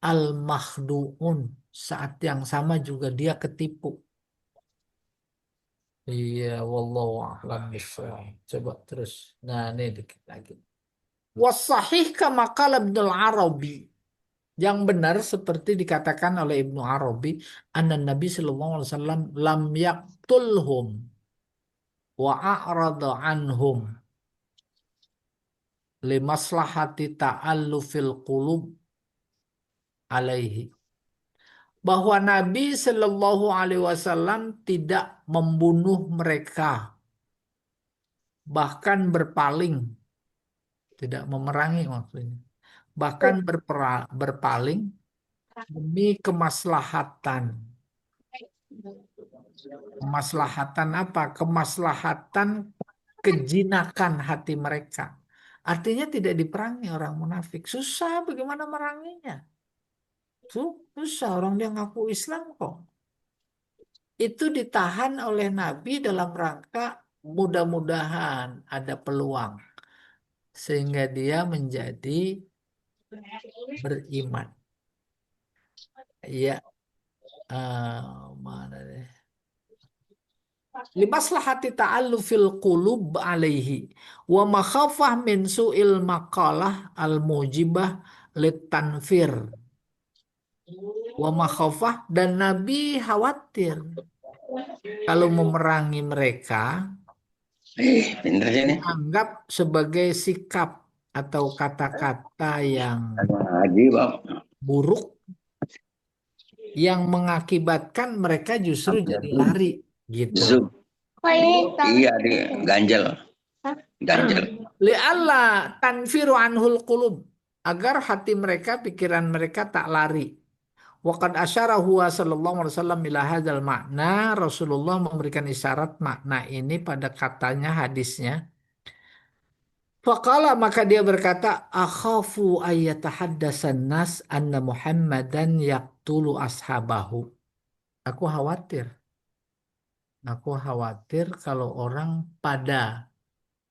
al makhdu'un, saat yang sama juga dia ketipu. Iya, wallahu a'lam bishawab. Coba terus. Nah, ini dikit lagi. Wasahih kama qala Ibnul Arabi. Yang benar seperti dikatakan oleh Ibnu Arabi, anna Nabi sallallahu alaihi wasallam lam yaqtulhum wa a'rada anhum limaslahati ta'allufil qulub alaihi. Bahwa Nabi sallallahu alaihi wasallam tidak membunuh mereka, bahkan berpaling, tidak memerangi maksudnya. Bahkan berpaling demi kemaslahatan. Kemaslahatan apa? Kemaslahatan kejinakan hati mereka. Artinya tidak diperangi orang munafik. Susah bagaimana meranginya? Susah, orang dia ngaku Islam kok. Itu ditahan oleh Nabi dalam rangka mudah-mudahan ada peluang. Sehingga dia menjadi beriman. Ya, mana deh. Limaslahati ta'allufil qulub alaihi wa makhafah min su'il maqalah al-mujibah litanfir wa makhafah, dan Nabi khawatir kalau memerangi mereka Pinter sini. dianggap sebagai sikap atau kata-kata yang Haji, Bang. buruk yang mengakibatkan mereka justru jadi lari gitu. Zoom. Iya, di ganjel. Ganjel. Li'alla tanfiru anhul qulub, agar hati mereka, pikiran mereka tak lari. Waqad asyara huwa sallallahu alaihi wasallam ila hadzal makna, Rasulullah memberikan isyarat makna ini pada katanya hadisnya. Faqala, maka dia berkata, akhafu ayyatahaddasan nas anna Muhammadan yaqtulu ashabahu. Aku khawatir. Aku khawatir kalau orang pada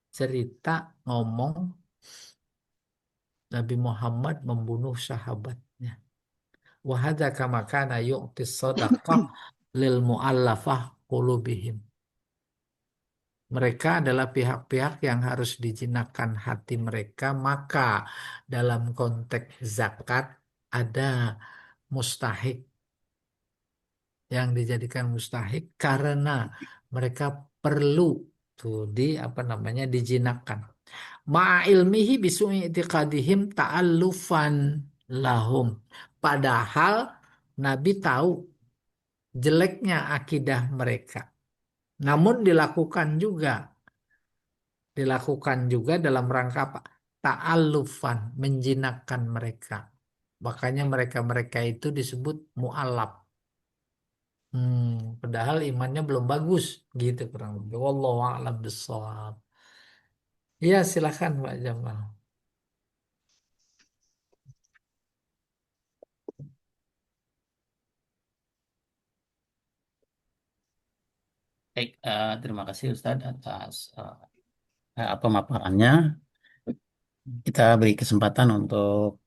cerita ngomong Nabi Muhammad membunuh sahabatnya. Wahada kama kana yu'tis sadaqah lil mu'allafah qulubihim. Mereka adalah pihak-pihak yang harus dijinakkan hati mereka, maka dalam konteks zakat ada mustahik yang dijadikan mustahik karena mereka perlu tuh apa namanya, dijinakkan. Ma'a ilmihi bisu'i i'tiqadihim ta'allufan lahum. Padahal Nabi tahu jeleknya akidah mereka. Namun dilakukan juga dalam rangka apa? Ta'allufan, menjinakkan mereka. Makanya mereka-mereka itu disebut mu'alaf. Padahal imannya belum bagus, gitu kurang lebih. Wallahu a'lam bishawab. Iya, silakan Pak Jamal. Baik, terima kasih Ustadz atas pemaparannya. Kita beri kesempatan untuk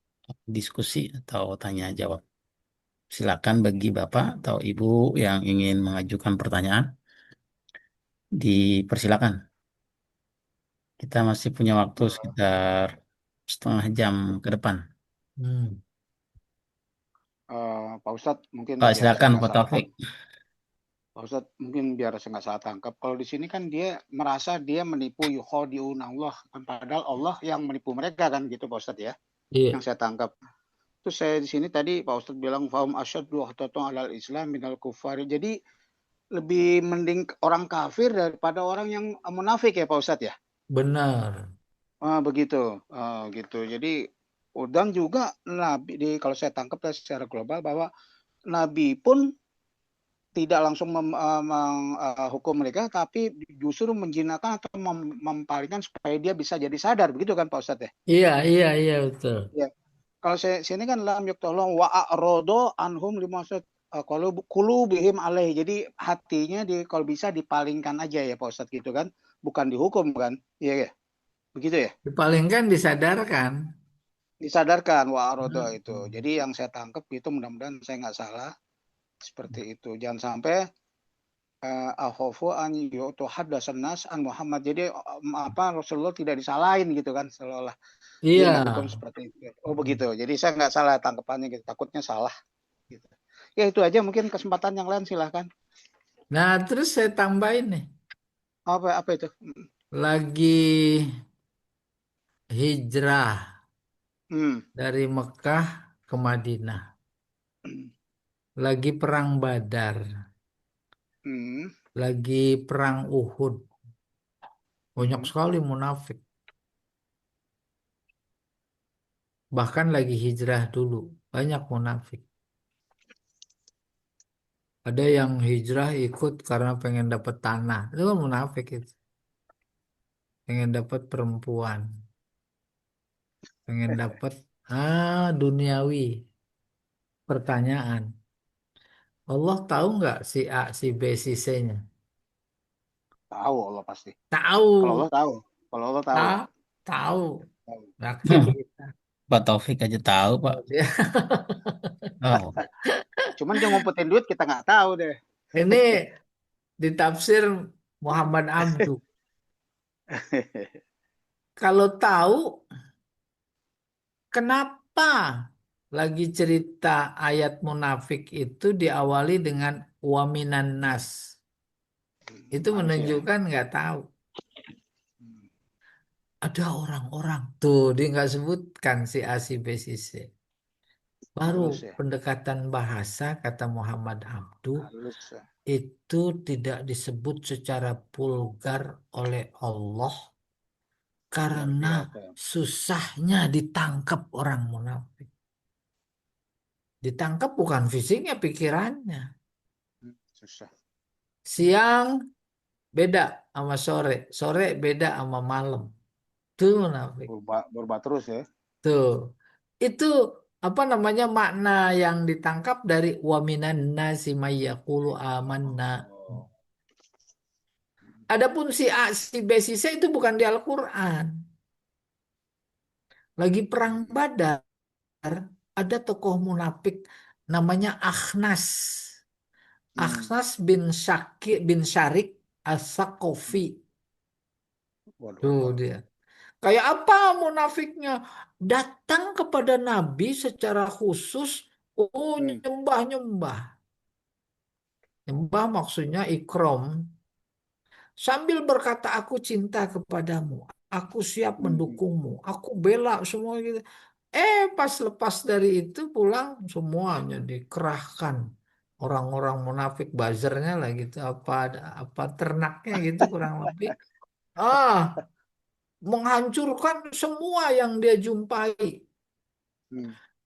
diskusi atau tanya jawab. Silakan bagi Bapak atau Ibu yang ingin mengajukan pertanyaan, dipersilakan. Kita masih punya waktu sekitar setengah jam ke depan. Hmm. Pak Ustadz mungkin Pak, biar silakan nggak Pak salah Taufik. Pak Ustadz, mungkin biar saya nggak salah tangkap. Kalau di sini kan dia merasa dia menipu yukhadi'un Allah, kan padahal Allah yang menipu mereka kan gitu Pak Ustadz ya, Iya, yang saya tangkap. Terus saya di sini tadi Pak Ustadz bilang fahum asyaddu uhtatan alal Islam minal kufari. Jadi lebih mending orang kafir daripada orang yang munafik ya Pak Ustadz ya. benar. Begitu. Gitu. Jadi dan juga Nabi kalau saya tangkap secara global bahwa Nabi pun tidak langsung menghukum mereka, tapi justru menjinakkan atau mempalingkan supaya dia bisa jadi sadar, begitu kan Pak Ustadz ya? Iya, iya, iya, betul. Ya. Kalau saya sini kan lam tolong wa a'rodo anhum limaksud kalau kulu bihim alaih. Jadi hatinya kalau bisa dipalingkan aja ya Pak Ustadz gitu kan, bukan dihukum kan? Iya ya, begitu ya. Paling kan disadarkan. Disadarkan wa a'rodo itu. Hmm. Jadi yang saya tangkap itu mudah-mudahan saya nggak salah seperti itu. Jangan sampai akhafu an yu'tu haddasan nas an Muhammad. Jadi Rasulullah tidak disalahin gitu kan, seolah-olah dia Iya. melakukan seperti itu. Oh begitu. Jadi saya nggak salah tangkapannya gitu. Takutnya salah gitu. Ya itu aja, mungkin kesempatan yang lain silahkan. Nah, terus saya tambahin nih. Apa itu? Lagi hijrah Hmm. dari Mekah ke Madinah. Lagi perang Badar. Hmm. Lagi perang Uhud. Banyak Hmm. sekali munafik. Bahkan lagi hijrah dulu. Banyak munafik. Ada yang hijrah ikut karena pengen dapat tanah. Itu kan munafik itu. Pengen dapat perempuan. Pengen dapat duniawi. Pertanyaan. Allah tahu nggak si A, si B, si C-nya? Tahu Allah pasti. Kalau Tahu. Allah tahu. Kalau Allah tahu. Tahu. Tahu. Tahu. Yakin kita. Pak Taufik aja tahu, Pak. Oh, dia. Oh, Cuman dia ngumpetin duit kita nggak tahu deh. Ini ditafsir Muhammad Abdu. Kalau tahu, kenapa lagi cerita ayat munafik itu diawali dengan waminan nas? Itu Manusia. menunjukkan nggak tahu. Ada orang-orang tuh dia nggak sebutkan si A, si B, si C. Baru Halus ya. pendekatan bahasa kata Muhammad Abdu Halus ya. itu tidak disebut secara vulgar oleh Allah Luar karena biasa. susahnya ditangkap orang munafik. Ditangkap bukan fisiknya, pikirannya. Susah. Siang beda sama sore, sore beda sama malam. Tuh munafik. Berubah terus ya. Tuh. Itu apa namanya makna yang ditangkap dari waminan nasi mayyaqulu amanna. Oh. Adapun si A, si B, si C itu bukan di Al-Quran. Lagi perang Badar, ada tokoh munafik namanya Akhnas. Akhnas bin Syarik As-Saqafi. Waduh. Tuh dia. Kayak apa munafiknya? Datang kepada Nabi secara khusus. Oh, nyembah-nyembah. Nyembah maksudnya ikrom. Sambil berkata, aku cinta kepadamu. Aku siap mendukungmu. Aku bela semua gitu. Pas lepas dari itu pulang semuanya dikerahkan. Orang-orang munafik buzzernya lah gitu. Apa ternaknya gitu kurang lebih. Ah, menghancurkan semua yang dia jumpai.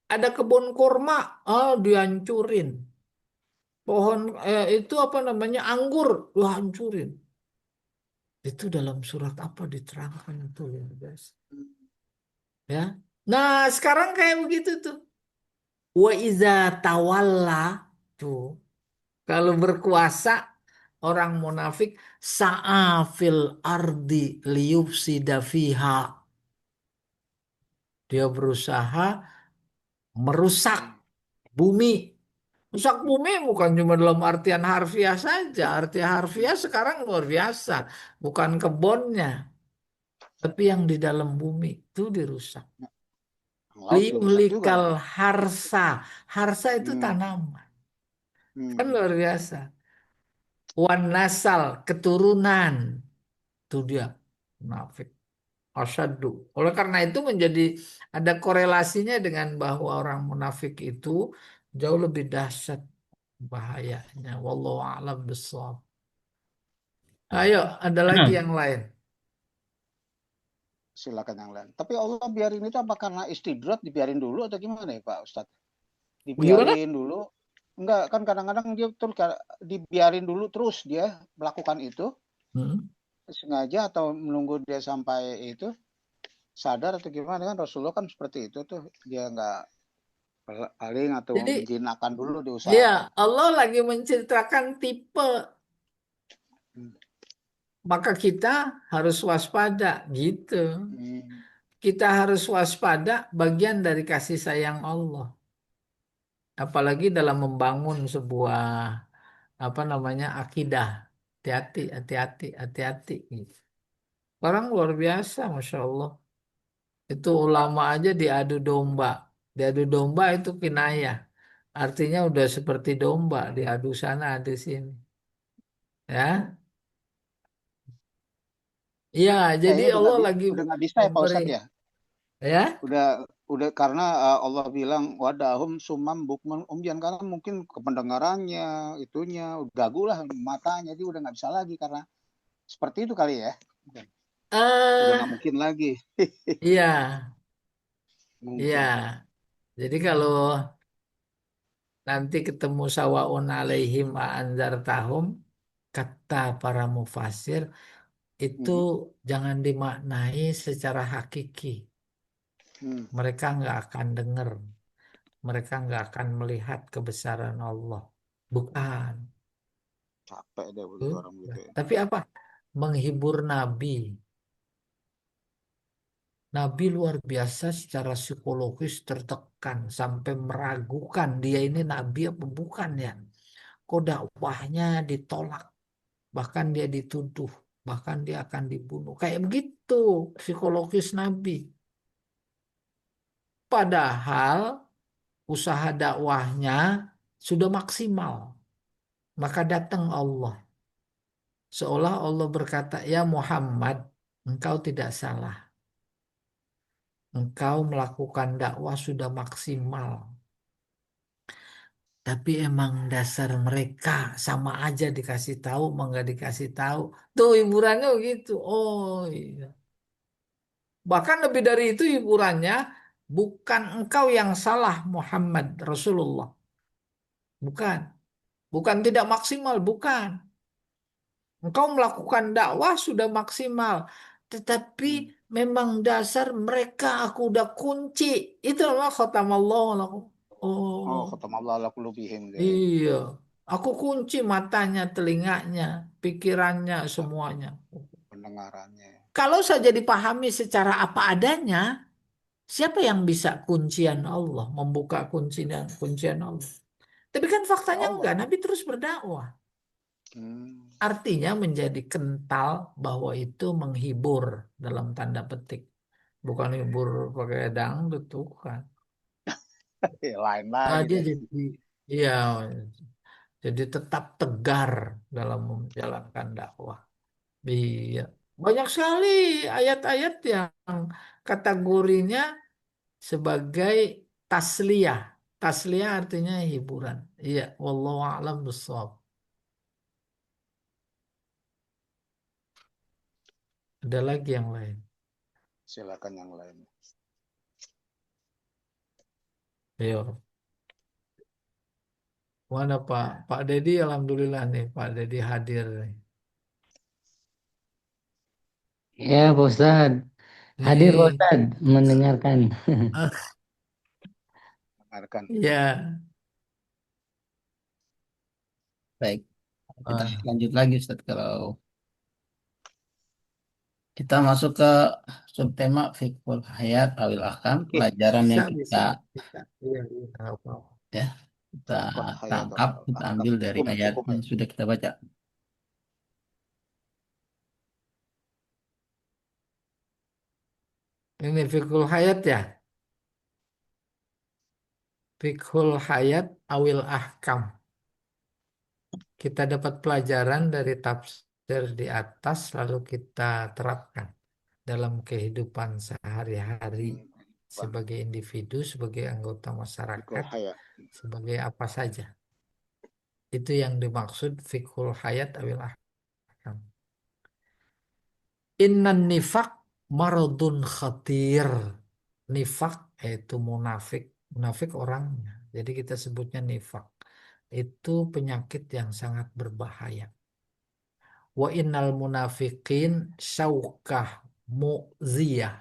Ada kebun kurma, dihancurin. Pohon itu apa namanya anggur, dihancurin. Itu dalam surat apa diterangkan itu luar biasa. Ya. Nah, sekarang kayak begitu tuh. Wa iza tawalla tuh. Kalau berkuasa orang munafik sa'afil ardi liyufsida fiha. Dia berusaha merusak bumi. Rusak bumi bukan cuma dalam artian harfiah saja. Arti harfiah sekarang luar biasa. Bukan kebunnya. Tapi yang di dalam bumi itu dirusak. Laut dirusak juga. Liuhlikal harsa. Harsa itu tanaman. Kan luar biasa. wan nasal keturunan. Itu dia munafik. Asyaddu. Oleh karena itu menjadi ada korelasinya dengan bahwa orang munafik itu jauh lebih dahsyat bahayanya. Wallahu a'lam bishawab. Ayo, ada lagi yang lain. Silakan yang lain. Tapi Allah biarin itu apa karena istidrat dibiarin dulu atau gimana ya Pak Ustadz? Gimana? Dibiarin dulu. Enggak, kan kadang-kadang dia terus dibiarin dulu terus dia melakukan itu Hmm. sengaja atau menunggu dia sampai itu sadar atau gimana kan Rasulullah kan seperti itu tuh dia nggak paling atau Jadi, menjinakkan dulu ya diusahakan. Allah lagi menceritakan tipe, Hmm. maka kita harus waspada gitu. Hmm. Kita harus waspada bagian dari kasih sayang Allah. Apalagi dalam membangun sebuah apa namanya akidah. Hati-hati, hati-hati, hati-hati. Gitu. Orang luar biasa, masya Allah. Itu ulama aja diadu domba. Diadu domba itu kinayah. Artinya udah seperti domba, diadu sana, adu sini. Ya, iya. Jadi Kayaknya Allah lagi udah nggak bisa ya Pak memberi, Ustadz ya. ya. Udah karena Allah bilang wadahum sumam bukman umyan karena mungkin kependengarannya itunya udah gagu lah matanya jadi udah nggak bisa lagi karena seperti itu kali ya. Udah nggak Eh, mungkin lagi. iya, iya. Mungkin. Jadi kalau nanti ketemu sawaun alaihim tahum, kata para mufasir, itu Mhm. jangan dimaknai secara hakiki. Hmm. Mereka nggak akan dengar, mereka nggak akan melihat kebesaran Allah. Bukan. Capek deh begitu Tuh. orang gitu ya. Tapi apa? Menghibur Nabi. Nabi luar biasa secara psikologis tertekan sampai meragukan dia ini nabi apa bukan ya. Kok dakwahnya ditolak, bahkan dia dituduh, bahkan dia akan dibunuh. Kayak begitu psikologis Nabi. Padahal usaha dakwahnya sudah maksimal. Maka datang Allah. Seolah Allah berkata, ya Muhammad, engkau tidak salah. Engkau melakukan dakwah sudah maksimal. Tapi emang dasar mereka sama aja dikasih tahu, mau nggak dikasih tahu. Tuh hiburannya gitu. Oh iya. Bahkan lebih dari itu hiburannya, bukan engkau yang salah Muhammad Rasulullah. Bukan. Bukan tidak maksimal, bukan. Engkau melakukan dakwah sudah maksimal. Tetapi Hmm. memang dasar mereka aku udah kunci. Itu Allah khatamallahu lakum. Oh, Oh. kata Allah ala qulubihim deh. Iya, aku kunci matanya, telinganya, pikirannya, semuanya. Pendengarannya. Kalau saja dipahami secara apa adanya, siapa yang bisa kuncian Allah, membuka kuncian kuncian Allah? Tapi kan Ya faktanya enggak, Allah. Nabi terus berdakwah. Hmm. Artinya menjadi kental bahwa itu menghibur dalam tanda petik. Bukan hibur pakai dangdut, bukan. Ya, lain Nah, lagi dia deh. jadi, iya, jadi tetap tegar dalam menjalankan dakwah. Iya, banyak sekali ayat-ayat yang kategorinya sebagai tasliyah. Tasliyah artinya hiburan. Iya, wallahu a'lam bishawab. Ada lagi yang lain. Silakan yang lain. Ayo, mana Pak? Pak Dedi, alhamdulillah nih, Pak Dedi hadir nih. Ya, Pak Ustadz. Hadir, Pak Nih, Ustadz, mendengarkan. ah, Dengarkan. iya. Baik, kita Ah, lanjut lagi Ustaz. Kalau kita masuk ke subtema fikul hayat awil ahkam, Oke. pelajaran bisa, yang kita bisa, bisa. Iya, iya, nggak apa-apa. ya kita Fiqh hayat tangkap, kita ahkam ambil dari hukum ayat hukum yang sudah kita baca. Ini fikul hayat ya. Fikul hayat awil ahkam. Kita dapat pelajaran dari tafsir di atas, lalu kita terapkan dalam kehidupan sehari-hari Bang, sebagai individu, sebagai anggota masyarakat, fikul hayat. sebagai apa saja. Itu yang dimaksud fikul hayat awil ahkam. Innan nifak maradun khatir. Nifak yaitu munafik. Munafik orangnya. Jadi kita sebutnya nifak. Itu penyakit yang sangat berbahaya. Wa innal munafiqin syaukah mu'ziyah.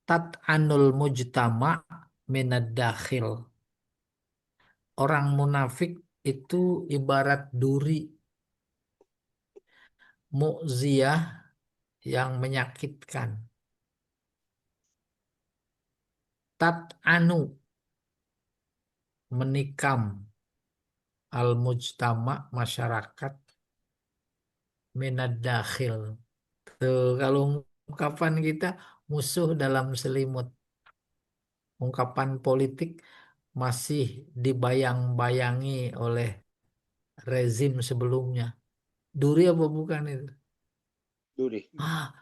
Tat'anul mujtama' minad dakhil. Orang munafik itu ibarat duri mu'ziyah yang menyakitkan. Tat'anu menikam al-mujtama masyarakat minad dakhil. Tuh kalau ungkapan kita musuh dalam selimut. Ungkapan politik masih dibayang-bayangi oleh rezim sebelumnya. Duri apa bukan itu? Duri. Ah,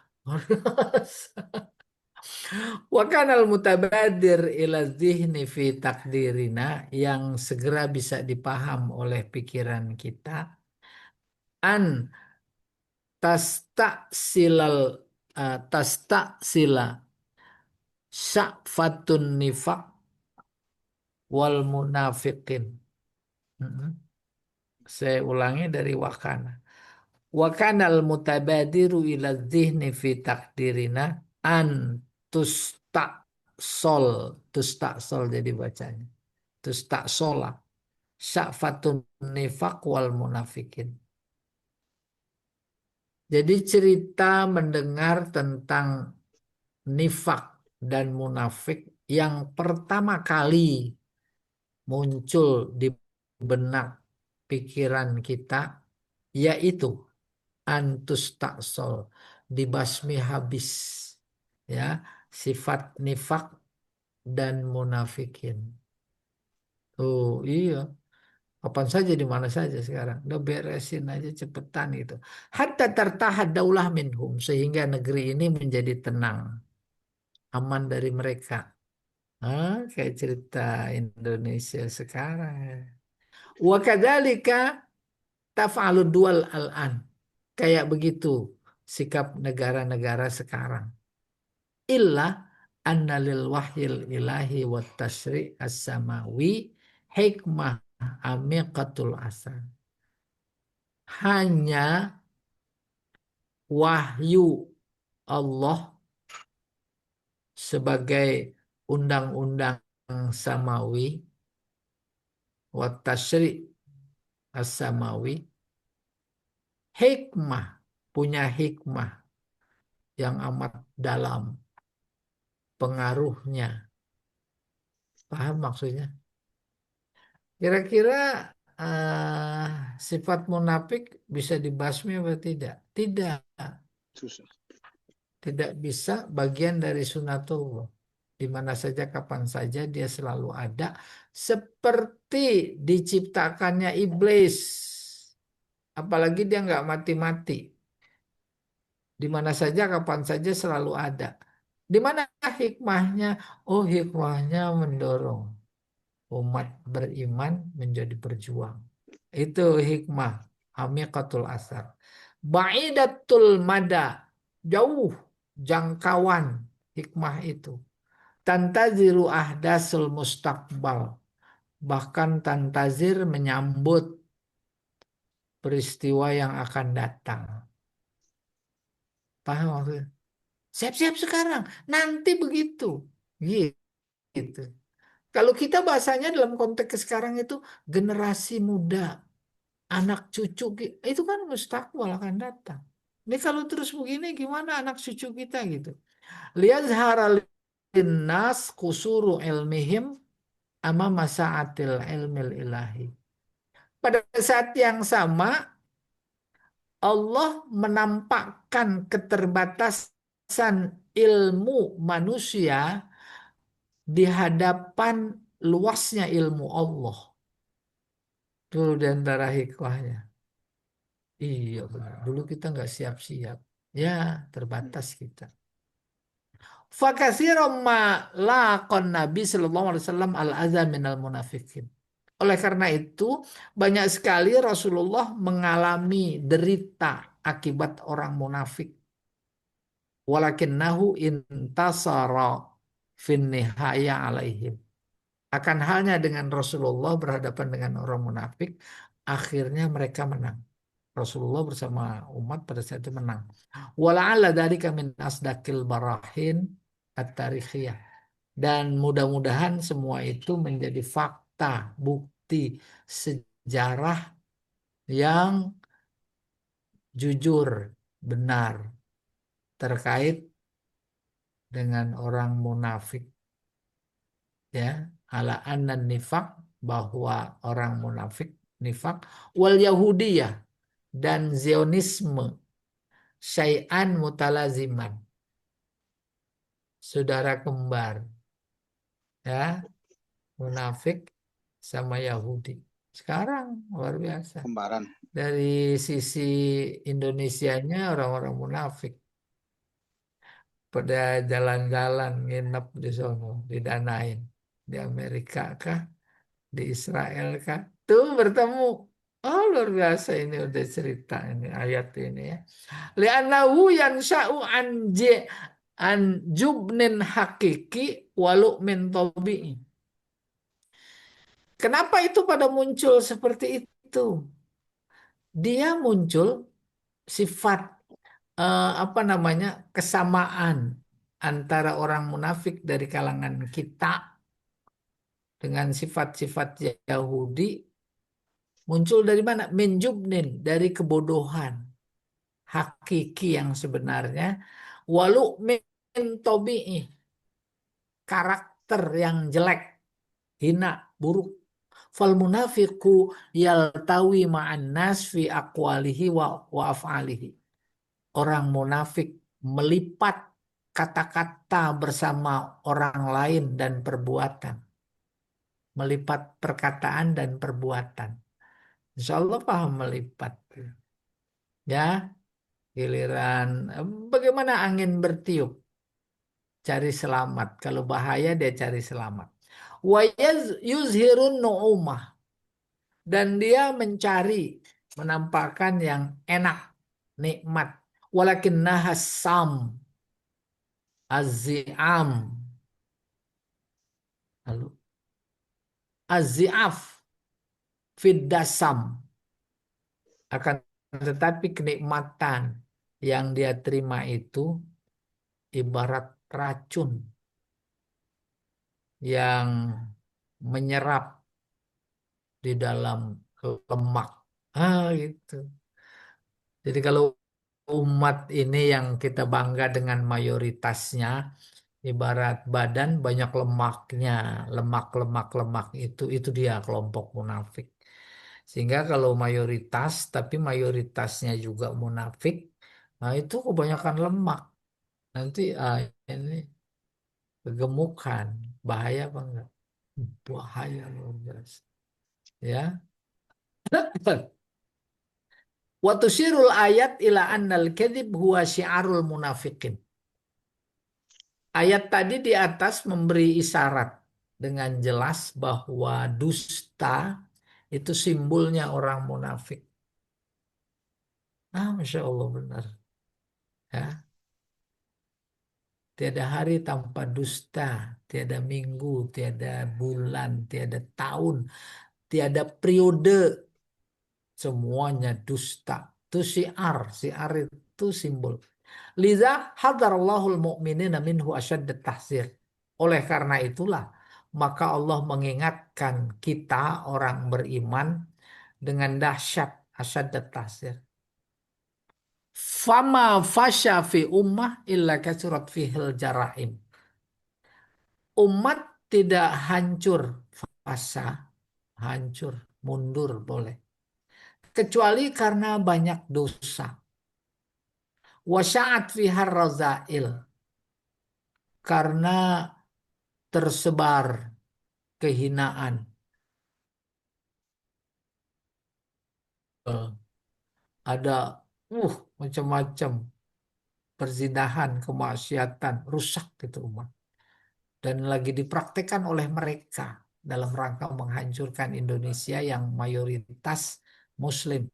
wa kanal mutabadir ila dzihni fi takdirina yang segera bisa dipaham oleh pikiran kita an tastaksilal tastaksila sya'fatun nifaq wal munafiqin. Mm-mm. Saya ulangi dari wakana. Wakanal mutabadiru ila dzihni fi takdirina an tustaksol. Tustaksol jadi bacanya. Tustaksola. Sya'fatun nifaq wal munafikin. Jadi cerita mendengar tentang nifak dan munafik yang pertama kali muncul di benak pikiran kita yaitu antus taksol dibasmi habis ya sifat nifak dan munafikin. Oh iya, kapan saja di mana saja sekarang udah beresin aja cepetan gitu. Hatta tertahan daulah minhum sehingga negeri ini menjadi tenang, aman dari mereka. Ah, kayak cerita Indonesia sekarang. Wa kadzalika taf'alud dual al-an. Kayak begitu sikap negara-negara sekarang. Illa anna lil wahyil ilahi wa tasri' as-samawi hikmah amiqatul asal. Hanya wahyu Allah sebagai undang-undang samawi wa tasri' as-samawi hikmah punya hikmah yang amat dalam pengaruhnya. Paham maksudnya? Kira-kira eh, sifat munafik bisa dibasmi atau tidak? Tidak, Susah. tidak bisa bagian dari sunatullah. Di mana saja, kapan saja dia selalu ada. Seperti diciptakannya iblis. Apalagi dia nggak mati-mati. Di mana saja, kapan saja selalu ada. Di mana hikmahnya? Oh, hikmahnya mendorong umat beriman menjadi berjuang. Itu hikmah. Amiqatul asar. Ba'idatul mada. Jauh jangkauan hikmah itu. Tantaziru ahdasul mustaqbal. Bahkan tantazir menyambut peristiwa yang akan datang. Paham maksudnya? Siap-siap sekarang. Nanti begitu. Gitu. Kalau kita bahasanya dalam konteks sekarang itu generasi muda, anak cucu itu kan mustakbal akan datang. Ini kalau terus begini gimana anak cucu kita gitu. Lihat linnas kusuru ilmihim ama masaatil ilmil ilahi. Pada saat yang sama Allah menampakkan keterbatasan ilmu manusia di hadapan luasnya ilmu Allah. Tuh di antara hikmahnya. Iya benar. Dulu kita nggak siap-siap. Ya, terbatas kita. Fakasiron ma laqon Nabi Sallallahu Alaihi Wasallam al-adza minal munafikin. Oleh karena itu, banyak sekali Rasulullah mengalami derita akibat orang munafik. Walakinnahu intasara fin nihaya alaihim. Akan halnya dengan Rasulullah berhadapan dengan orang munafik, akhirnya mereka menang. Rasulullah bersama umat pada saat itu menang. Wala'alla dzalika min asdaqil barahin at-tarikhiyah. Dan mudah-mudahan semua itu menjadi fakta, bukti sejarah yang jujur, benar terkait dengan orang munafik. Ya, ala anna nifak, bahwa orang munafik nifak wal yahudiyah dan Zionisme syai'an mutalaziman, saudara kembar, ya, munafik sama Yahudi sekarang luar biasa. Kembaran. Dari sisi Indonesianya orang-orang munafik pada jalan-jalan nginep di sono, didanain di Amerika kah, di Israel kah, tuh bertemu. Oh luar biasa, ini udah cerita ini ayat ini ya. Li'annahu yansha'u an jubnin hakiki walu min tabi'i. Kenapa itu pada muncul seperti itu? Dia muncul sifat apa namanya, kesamaan antara orang munafik dari kalangan kita dengan sifat-sifat Yahudi, muncul dari mana? Minjubnin, dari kebodohan hakiki yang sebenarnya, walu min tobi'i, karakter yang jelek, hina, buruk. Fal munafiqu yaltawi ma'an nas fi aqwalihi wa af'alihi. Orang munafik melipat kata-kata bersama orang lain dan perbuatan. Melipat perkataan dan perbuatan. Insya Allah paham melipat. Ya, giliran bagaimana angin bertiup, cari selamat. Kalau bahaya dia cari selamat. Wa yuzhirun nu'umah, dan dia mencari, menampakkan yang enak, nikmat. Walakin nahasam az-zi'am, lalu az-zi'af fiddasam, akan tetapi kenikmatan yang dia terima itu ibarat racun yang menyerap di dalam lemak. Gitu. Jadi kalau umat ini yang kita bangga dengan mayoritasnya, ibarat badan banyak lemaknya, lemak itu dia kelompok munafik. Sehingga kalau mayoritas tapi mayoritasnya juga munafik, nah itu kebanyakan lemak. Nanti ini kegemukan, bahaya apa enggak? Bahaya luar biasa. Ya. Wa tusyirul ayat ila annal kadzib huwa syiarul munafiqin. Ayat tadi di atas memberi isyarat dengan jelas bahwa dusta itu simbolnya orang munafik. Masya Allah benar. Ya, tiada hari tanpa dusta, tiada minggu, tiada bulan, tiada tahun, tiada periode, semuanya dusta. Itu syiar, syiar itu simbol. Liza hadarallahul mu'minina minhu asyaddat tahzir. Oleh karena itulah, maka Allah mengingatkan kita orang beriman dengan dahsyat asyaddat tahzir. Fama fasya fi ummah illa kasurat fihil jaraim. Umat tidak hancur, fasa, hancur, mundur boleh. Kecuali karena banyak dosa. Wasya'at fihar razail. Karena tersebar kehinaan. ada macam-macam perzinahan, kemaksiatan, rusak itu umat. Dan lagi dipraktekkan oleh mereka dalam rangka menghancurkan Indonesia yang mayoritas Muslim.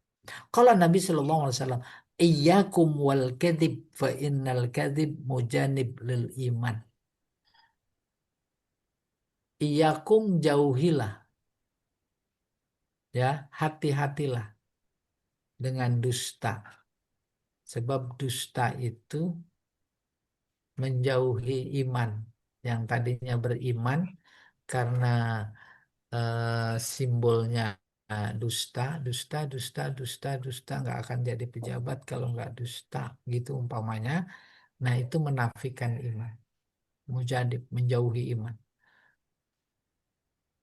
Kalau Nabi Shallallahu Alaihi Wasallam, "Iyyakum wal kadhib fa innal kadhib mujanib lil iman." Iyyakum, jauhilah, ya, hati-hatilah dengan dusta. Sebab dusta itu menjauhi iman. Yang tadinya beriman karena simbolnya dusta, dusta, dusta, dusta, dusta, nggak akan jadi pejabat kalau nggak dusta, gitu umpamanya. Nah, itu menafikan iman, mujadib, menjauhi iman.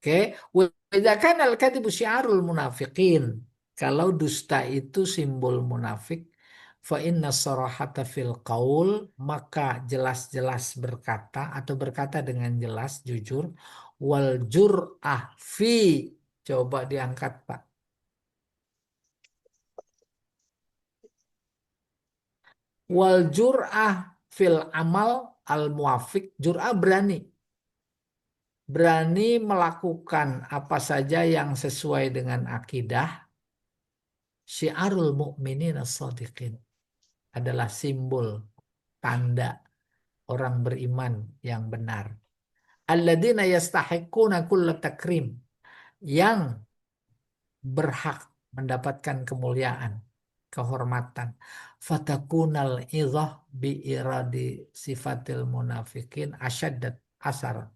Oke, Wajakan al-kadibu syiarul munafiqin. Kalau dusta itu simbol munafik, fa inna sarahata fil qaul, maka jelas-jelas berkata atau berkata dengan jelas, jujur, wal jur'ah fi, coba diangkat Pak. Wal jur'ah fil amal al muwafiq, jur'ah berani. Berani melakukan apa saja yang sesuai dengan akidah. Syiarul mu'minin as-shadiqin adalah simbol, tanda orang beriman yang benar. Alladzina yastahiquna kulla takrim, yang berhak mendapatkan kemuliaan, kehormatan. Fatakunal idhah bi iradi sifatil munafikin asyaddat asar.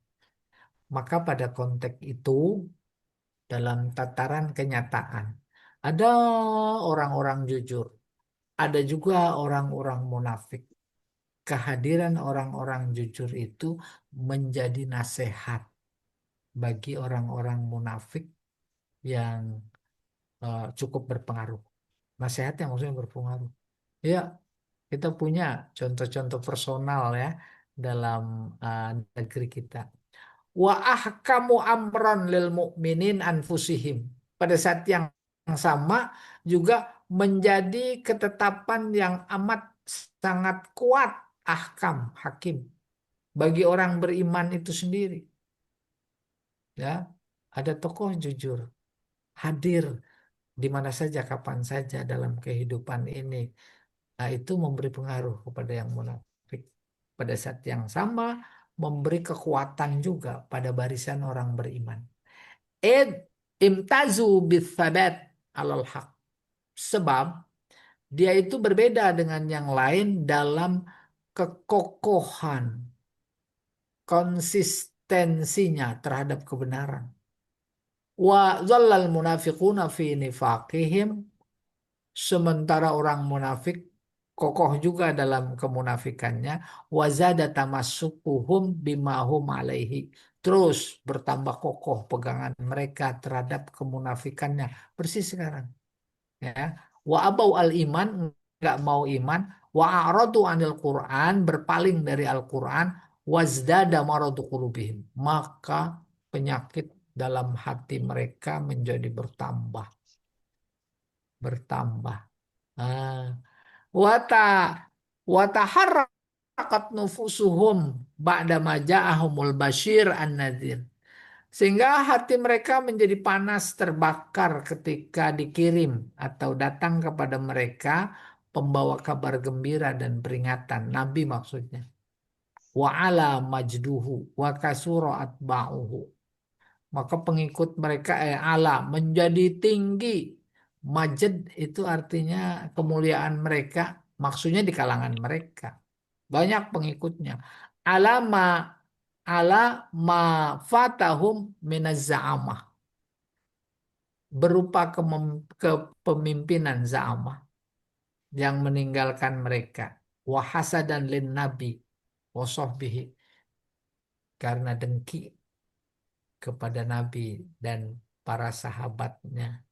Maka pada konteks itu, dalam tataran kenyataan, ada orang-orang jujur, ada juga orang-orang munafik. Kehadiran orang-orang jujur itu menjadi nasihat bagi orang-orang munafik yang cukup berpengaruh. Nasihat yang maksudnya berpengaruh. Ya, kita punya contoh-contoh personal ya dalam negeri kita. Wa ahkamu amron lil mu'minin anfusihim. Pada saat yang sama juga menjadi ketetapan yang amat sangat kuat, ahkam, hakim, bagi orang beriman itu sendiri. Ya, ada tokoh jujur hadir di mana saja, kapan saja dalam kehidupan ini. Nah, itu memberi pengaruh kepada yang munafik. Pada saat yang sama memberi kekuatan juga pada barisan orang beriman. Id imtazu bithabat alal haq. Sebab dia itu berbeda dengan yang lain dalam kekokohan, konsistensinya terhadap kebenaran. Wa dhallal munafiquna fi nifaqihim, sementara orang munafik kokoh juga dalam kemunafikannya. Wazada tamassukuhum bimahum alaihi, terus bertambah kokoh pegangan mereka terhadap kemunafikannya persis sekarang, ya. Wa abau al iman, nggak mau iman. Wa a'radu anil Quran, berpaling dari Al-Quran. Wazdada maradu qulubihim, maka penyakit dalam hati mereka menjadi bertambah, bertambah. Ah, wata wata harakat nufusuhum ba'da ma ja'ahumul basyir an-nadhir. Sehingga hati mereka menjadi panas terbakar ketika dikirim atau datang kepada mereka pembawa kabar gembira dan peringatan. Nabi maksudnya. Wa ala majduhu wa kasura atba'uhu. Maka pengikut mereka ala menjadi tinggi. Majd itu artinya kemuliaan mereka, maksudnya di kalangan mereka. Banyak pengikutnya. Alama ala ma fatahum minaz za'amah, berupa kepemimpinan za'amah yang meninggalkan mereka. Wahasadan lin nabi wasohbihi, karena dengki kepada nabi dan para sahabatnya.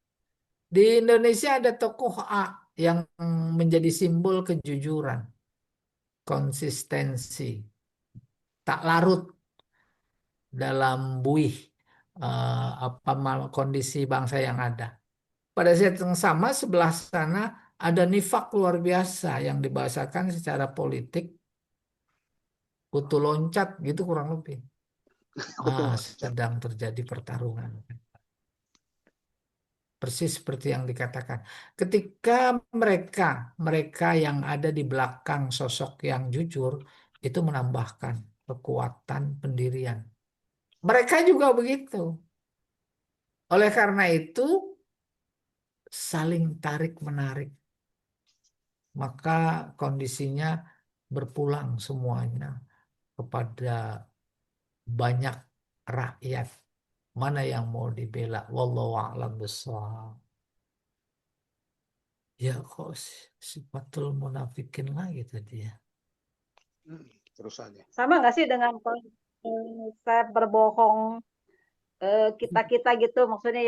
Di Indonesia ada tokoh A yang menjadi simbol kejujuran, konsistensi, tak larut dalam buih kondisi bangsa yang ada. pada saat yang sama sebelah sana ada nifak luar biasa yang dibahasakan secara politik, kutu loncat gitu kurang lebih. Kutu loncat. Sedang terjadi pertarungan. Persis seperti yang dikatakan. Ketika mereka yang ada di belakang sosok yang jujur itu menambahkan kekuatan pendirian. Mereka juga begitu. Oleh karena itu saling tarik menarik. Maka kondisinya berpulang semuanya kepada banyak rakyat. Mana yang mau dibela? Wallahu a'lam bishawab. Ya kok sifatul munafikin lagi tadi ya. Terus aja. Sama nggak sih dengan saya berbohong kita gitu, maksudnya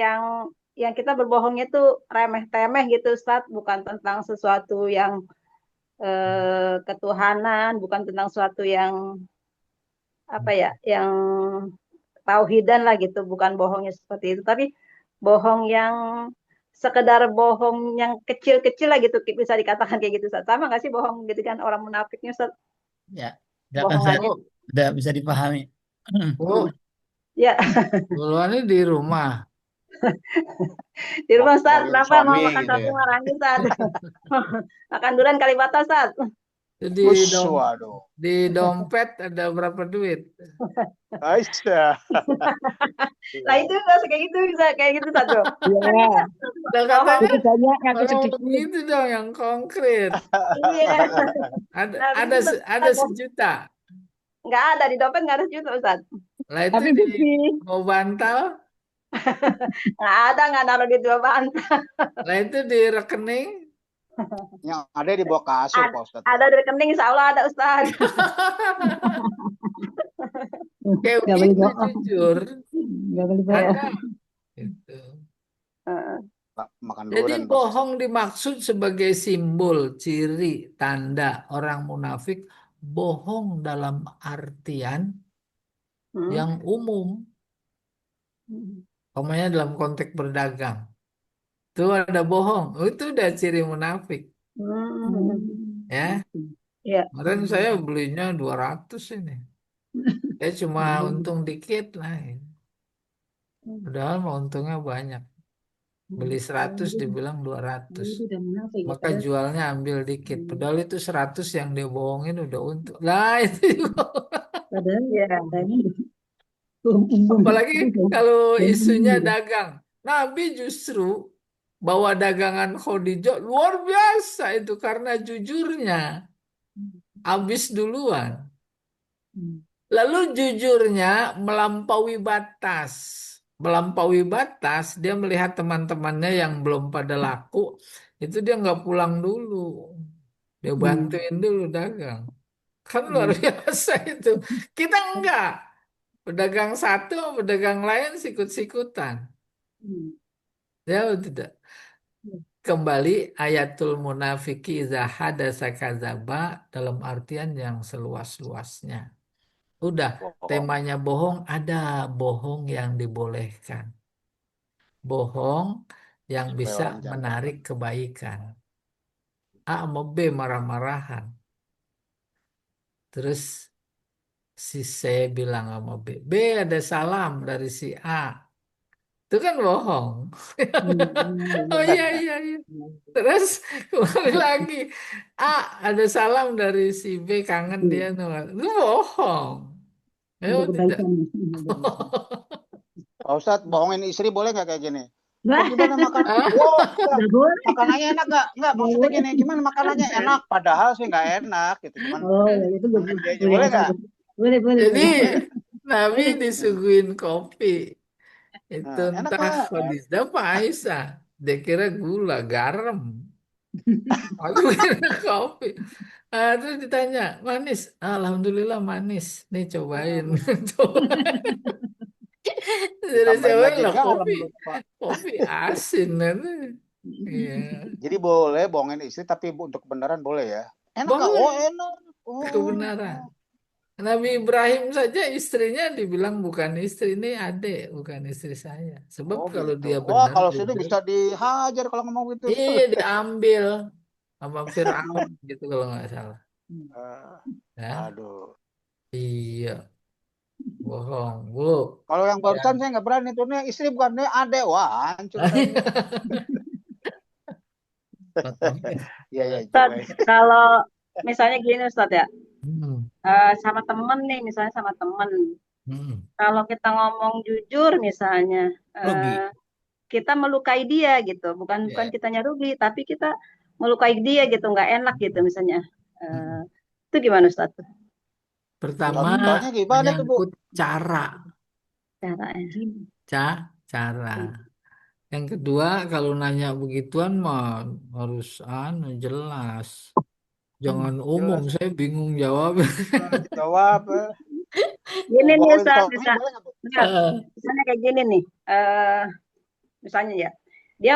yang kita berbohongnya tuh remeh-temeh gitu, Ustaz, bukan tentang sesuatu yang ketuhanan, bukan tentang sesuatu yang apa ya, yang tauhidan lah gitu, bukan bohongnya seperti itu, tapi bohong yang sekedar bohong yang kecil-kecil lah gitu, bisa dikatakan kayak gitu, Ustaz. Sama nggak sih bohong gitu kan orang munafiknya, Ustaz? Ya, silakan saya. Bohongannya. Udah bisa dipahami. Oh, Ya, duluannya di rumah. di rumah Ustaz, Bohongin kenapa mau suami makan gitu sate ya. Marangi, Ustaz? Makan durian Kalibata, Ustaz. Jadi Waduh. di dompet ada berapa duit? Aisyah. Nah itu kayak gitu, bisa kayak gitu, Ustaz. Bro. Iya, Dan katanya jadi banyak ngaku orang sedikit. begitu dong yang konkret. Iya. Ada Nah, ada begitu, ada Ustaz. sejuta. Nggak ada di dompet, nggak ada sejuta, Ustaz. Lah itu Tapi di bukti. mau bantal. Nggak ada, nggak naruh di dua bantal. Lah itu di rekening. Yang ada di bawah kasur, Pak Ustadz. Ada di rekening, insya Allah ada, Ustaz. Kayak Nggak boleh begitu bohong. jujur. Nggak boleh bohong. Ada. Gitu. Makan Jadi durian, Pak Ustadz. bohong dimaksud sebagai simbol, ciri, tanda orang munafik. Bohong dalam artian yang umum. Umpamanya dalam konteks berdagang. Itu ada bohong. Oh, itu udah ciri munafik. Ya. Iya. Kemarin saya belinya 200 ini. Ya cuma untung dikit lah. Padahal mah untungnya banyak. Beli 100 dibilang 200. Maka jualnya ambil dikit. Padahal itu 100 yang dia bohongin udah untung. Lah itu juga. Padahal Iya. Apalagi kalau isunya dagang. Nabi justru bawa dagangan Khadijah luar biasa itu karena jujurnya. Habis duluan. Lalu jujurnya melampaui batas. Melampaui batas, dia melihat teman-temannya yang belum pada laku, itu dia nggak pulang dulu. Dia bantuin dulu dagang. Kan luar biasa itu. Kita enggak. Pedagang satu, pedagang lain sikut-sikutan. Ya tidak. Kembali ayatul munafiki iza hadasa kadzaba dalam artian yang seluas-luasnya. Udah, temanya bohong, ada bohong yang dibolehkan. Bohong yang Supaya bisa orang jangan menarik kebaikan. A sama B marah-marahan. Terus si C bilang sama B, B ada salam dari si A. Itu kan bohong. Oh iya, iya, iya. Terus kembali lagi. A ada salam dari si B, kangen dia. Itu bohong. Ya, Ada tidak. kebaikan. Pak Ustadz, bohongin istri boleh nggak kayak gini? Wah. Gimana makan? Ah. Wow, Nggak boleh. makanannya enak nggak? Nggak, maksudnya gini, gimana makanannya enak? Padahal sih nggak enak gitu. Cuman Oh, ya itu bohongin dia aja. boleh. Boleh nggak? Boleh, boleh. Jadi boleh. Nabi disuguhin kopi. Itu Nah, enak entah nggak? Khadijah apa Aisyah. Dia kira gula, garam. Aku kira kopi. Terus ditanya, manis? Alhamdulillah manis. Nih cobain. Cobain. Jadi Ditambahin cobain lagi lah garam kopi. lupa. Kopi asin. Iya. Jadi boleh bohongin istri, tapi untuk kebenaran boleh ya? Enak nggak? Boleh. Oh enak. Oh. Kebenaran. Nabi Ibrahim saja istrinya dibilang bukan istri, ini adik, bukan istri saya. Sebab Oh kalau gitu. dia Wah, benar kalau sini jujur, bisa dihajar kalau ngomong gitu. iya diambil sama Fir'aun gitu kalau nggak salah. Eh, Ya, aduh. iya, bohong, Bu. Kalau yang Ya. barusan saya nggak berani tuh, nih istri bukan nih adek. Wah, hancur saya nih. Iya, iya, Ustaz, coba. kalau misalnya gini Ustaz ya, Hmm, sama temen nih, misalnya sama temen. hmm. Kalau kita ngomong jujur misalnya, Rugi. eh, kita melukai dia gitu, bukan bukan Ya. kitanya rugi, tapi kita melukai dia gitu, nggak enak gitu misalnya. Eh, Hmm. itu gimana Ustaz? Pertama, Contohnya gimana tuh, Bu? menyangkut cara, Caranya. cara. Yang kedua, kalau nanya begituan mah harus jelas. Jangan umum, Jelas. saya bingung jawab. Jawab. Gini nih Bawain Ustaz, tongnya boleh nggak, Bu? Ustaz, misalnya kayak gini nih, misalnya ya, dia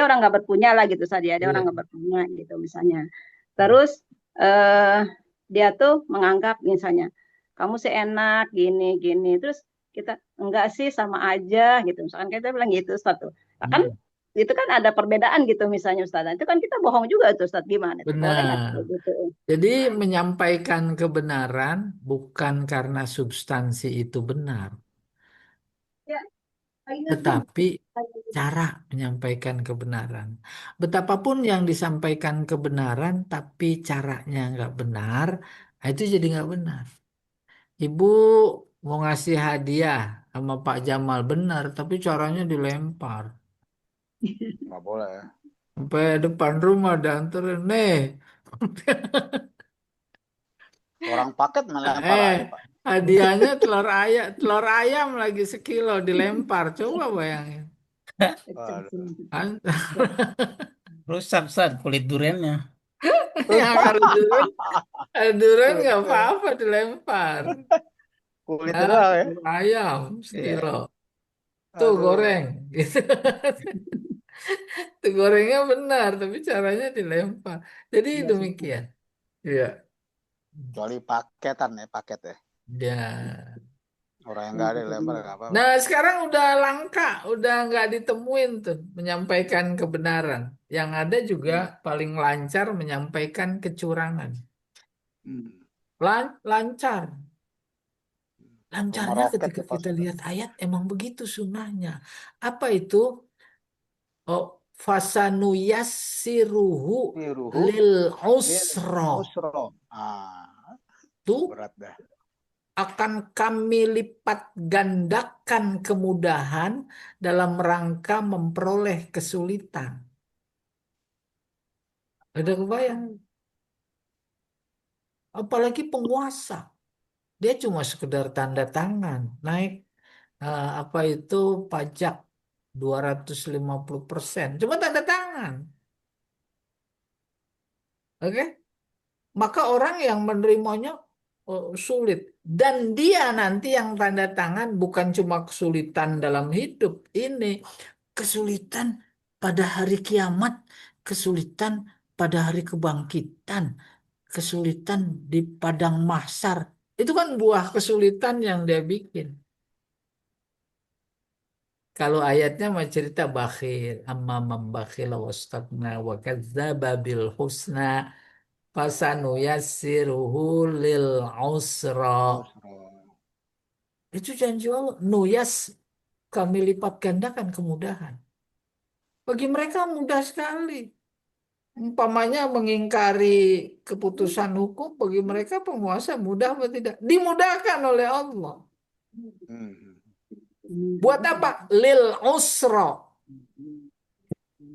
orang nggak berpunya lah gitu saja, dia orang Iya. nggak berpunya gitu misalnya. Terus eh dia tuh menganggap misalnya kamu seenak gini gini, terus kita enggak sih sama aja gitu, misalkan kita bilang gitu Ustaz tuh. Nah, kan Hmm, itu kan ada perbedaan gitu misalnya Ustaz. Nah, itu kan kita bohong juga tuh Ustaz, gimana tuh? Boleh nggak tuh benar. kayak gitu? Jadi menyampaikan kebenaran bukan karena substansi itu benar, Ya, tetapi cara menyampaikan kebenaran. Betapapun yang disampaikan kebenaran, tapi caranya nggak benar, nah itu jadi nggak benar. Ibu mau ngasih hadiah sama Pak Jamal benar, tapi caranya dilempar. Nggak boleh ya. Sampai depan rumah dianterin, nih. Orang paket malah lempar Eh, aja, Pak. hadiahnya telur ayam lagi sekilo dilempar. Coba bayangin. Waduh. Kan? Rusak, San, kulit duriannya. Yang kalau durian nggak apa-apa dilempar. Kulit Ah, doang ya. telur ayam sekilo. Iya. Tuh Aduh. goreng. Gitu. Tuh gorengnya benar, tapi caranya dilempar. Jadi demikian. Iya. Kecuali paketan ya, paket ya. Ya. Orang yang nggak ada lempar nggak apa-apa. Nah, sekarang udah langka, udah nggak ditemuin tuh menyampaikan kebenaran. Yang ada juga paling lancar menyampaikan kecurangan. Hmm. Lancar. Rumah Lancarnya roket ketika tuh kita pasti. lihat ayat emang begitu sunnahnya. Apa itu? Oh, fasanuyassiruhu Biruhu lil lil usra. usro. Ah, Tuh berat dah. akan kami lipat gandakan kemudahan dalam rangka memperoleh kesulitan. Ada kebayang? Apalagi penguasa. Dia cuma sekedar tanda tangan. Naik apa itu pajak 250%. Cuma tanda tangan. Oke? Maka orang yang menerimanya sulit. Dan dia nanti yang tanda tangan bukan cuma kesulitan dalam hidup. Ini kesulitan pada hari kiamat. Kesulitan pada hari kebangkitan. Kesulitan di padang mahsyar. Itu kan buah kesulitan yang dia bikin. Kalau ayatnya mau cerita bakhil, amma man bakhila wastagna wa kadzdzaba bil husna fasanu yassiruhu lil usra. Usro. Itu janji Allah. Nuyas kami lipat gandakan kemudahan. Bagi mereka mudah sekali. Umpamanya mengingkari keputusan hukum bagi mereka penguasa mudah atau tidak? Dimudahkan oleh Allah. Hmm. Buat apa? Lil usra.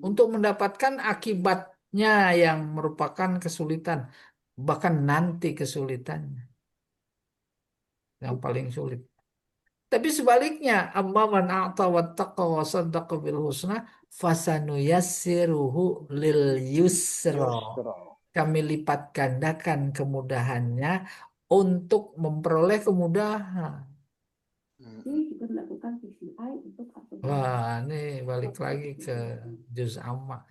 Untuk mendapatkan akibatnya yang merupakan kesulitan. Bahkan nanti kesulitannya. Yang paling sulit. Tapi sebaliknya, amma man a'ta wattaqa wa saddaqa bil husna fasanuyassiruhu lil yusra. Yusro. Kami lipat gandakan kemudahannya untuk memperoleh kemudahan. Hmm. Wah, ini balik lagi ke juz amma.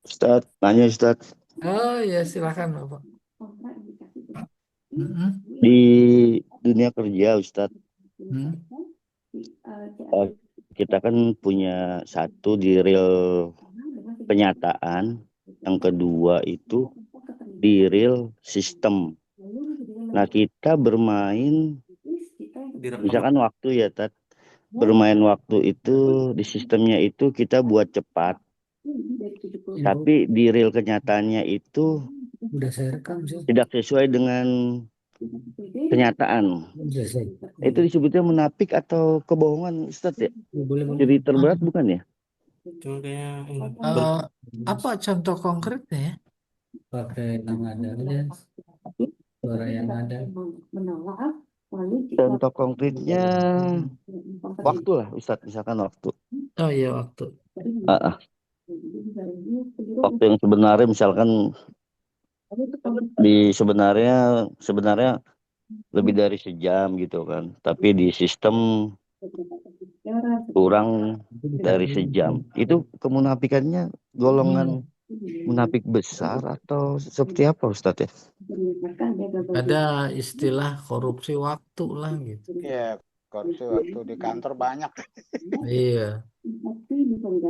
Ustadz, tanya Ustadz. Oh ya, silakan Bapak. Mm-mm. Di dunia kerja, Ustadz, Hmm. eh, kita kan punya satu di real penyataan, yang kedua itu di real sistem. Nah, kita bermain, misalkan waktu ya, Tat. Bermain waktu itu di sistemnya itu kita buat cepat, Ibu tapi di real kenyataannya itu udah saya rekam sih. tidak sesuai dengan kenyataan. Udah saya. Itu disebutnya munafik atau kebohongan, Ustadz ya? Boleh boleh. Jadi terberat bukan ya? Apa contoh konkretnya ya? Pakai nama dalilnya, suara yang ada. Contoh konkretnya waktu lah, Ustadz, misalkan waktu. Oh iya waktu. Ah, ah. Waktu yang sebenarnya misalkan sebenarnya lebih dari sejam gitu kan, tapi di sistem kurang dari sejam. Itu kemunafikannya golongan munafik besar atau seperti apa, Ustadz ya? Ada istilah korupsi waktu lah gitu. Ya, korupsi waktu di kantor banyak. Iya,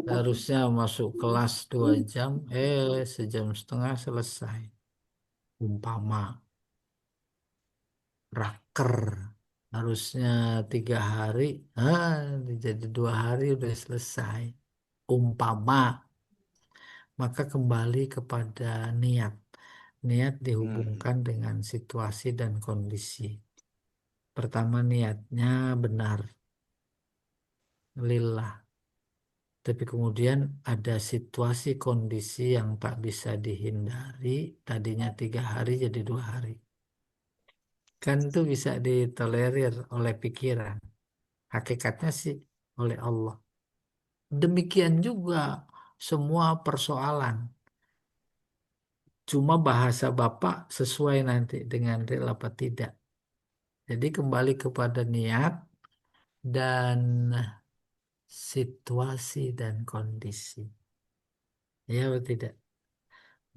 harusnya masuk kelas 2 jam, sejam setengah selesai. Umpama raker harusnya 3 hari, jadi 2 hari udah selesai. Umpama, maka kembali kepada niat. Niat dihubungkan dengan situasi dan kondisi. Pertama niatnya benar, lillah. Tapi kemudian ada situasi kondisi yang tak bisa dihindari. Tadinya 3 hari jadi 2 hari. Kan itu bisa ditolerir oleh pikiran. Hakikatnya sih oleh Allah. Demikian juga semua persoalan. Cuma bahasa Bapak sesuai nanti dengan real apa tidak. Jadi kembali kepada niat dan situasi dan kondisi. Ya atau tidak?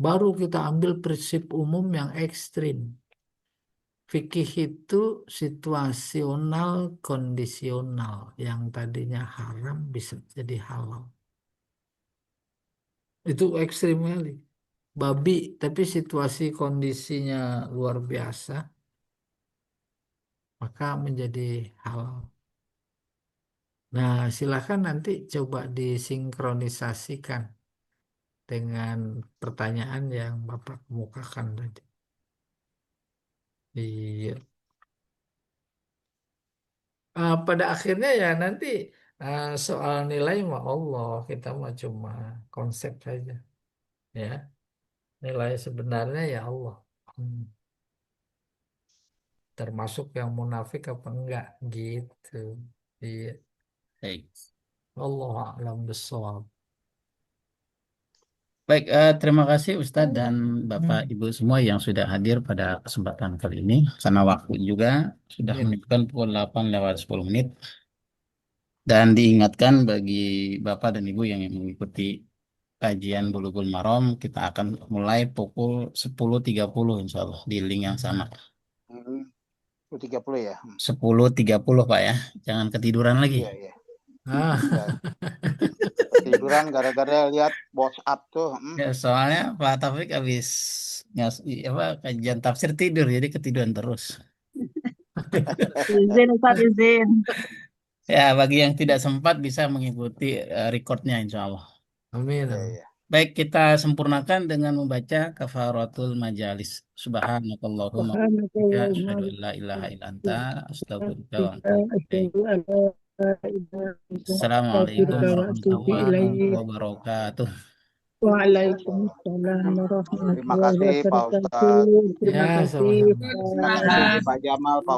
Baru kita ambil prinsip umum yang ekstrim. Fikih itu situasional, kondisional. Yang tadinya haram bisa jadi halal. Itu ekstrim kali. Babi, tapi situasi kondisinya luar biasa, maka menjadi halal. Nah, silakan nanti coba disinkronisasikan dengan pertanyaan yang Bapak kemukakan tadi. Iya. Pada akhirnya ya nanti soal nilai mah Allah, kita mah cuma konsep saja, ya. Nilai sebenarnya ya Allah. Hmm. Termasuk yang munafik apa enggak gitu. Iya. Baik. Allah a'lam bishawab. Baik, terima kasih Ustadz dan Bapak Ibu semua yang sudah hadir pada kesempatan kali ini. Karena waktu juga sudah Iya. menunjukkan pukul 8 lewat 10 menit. Dan diingatkan bagi Bapak dan Ibu yang mengikuti kajian Bulughul Maram, kita akan mulai pukul 10.30 insya Allah di link yang sama. 30 ya. 10.30 Pak ya, jangan ketiduran lagi. Iya, iya. Ah. Tiduran gara-gara lihat WhatsApp tuh. Ya, soalnya Pak Taufik habis kajian tafsir tidur, jadi ketiduran terus. Izin, Ustaz, izin. Ya, bagi yang tidak sempat bisa mengikuti recordnya insya Allah. Amin. Iya, iya. Baik, kita sempurnakan dengan membaca kafaratul majalis. Subhanakallahumma wa bihamdika, asyhadu an la ilaha illa anta, astaghfiruka wa atubu ilaik. Assalamualaikum warahmatullahi wabarakatuh. Waalaikumsalam Terima warahmatullahi kasih Pak wabarakatuh. Ustadz. Terima Ya, kasih, sama-sama. Pak. Terima kasih Pak Jamal, Pak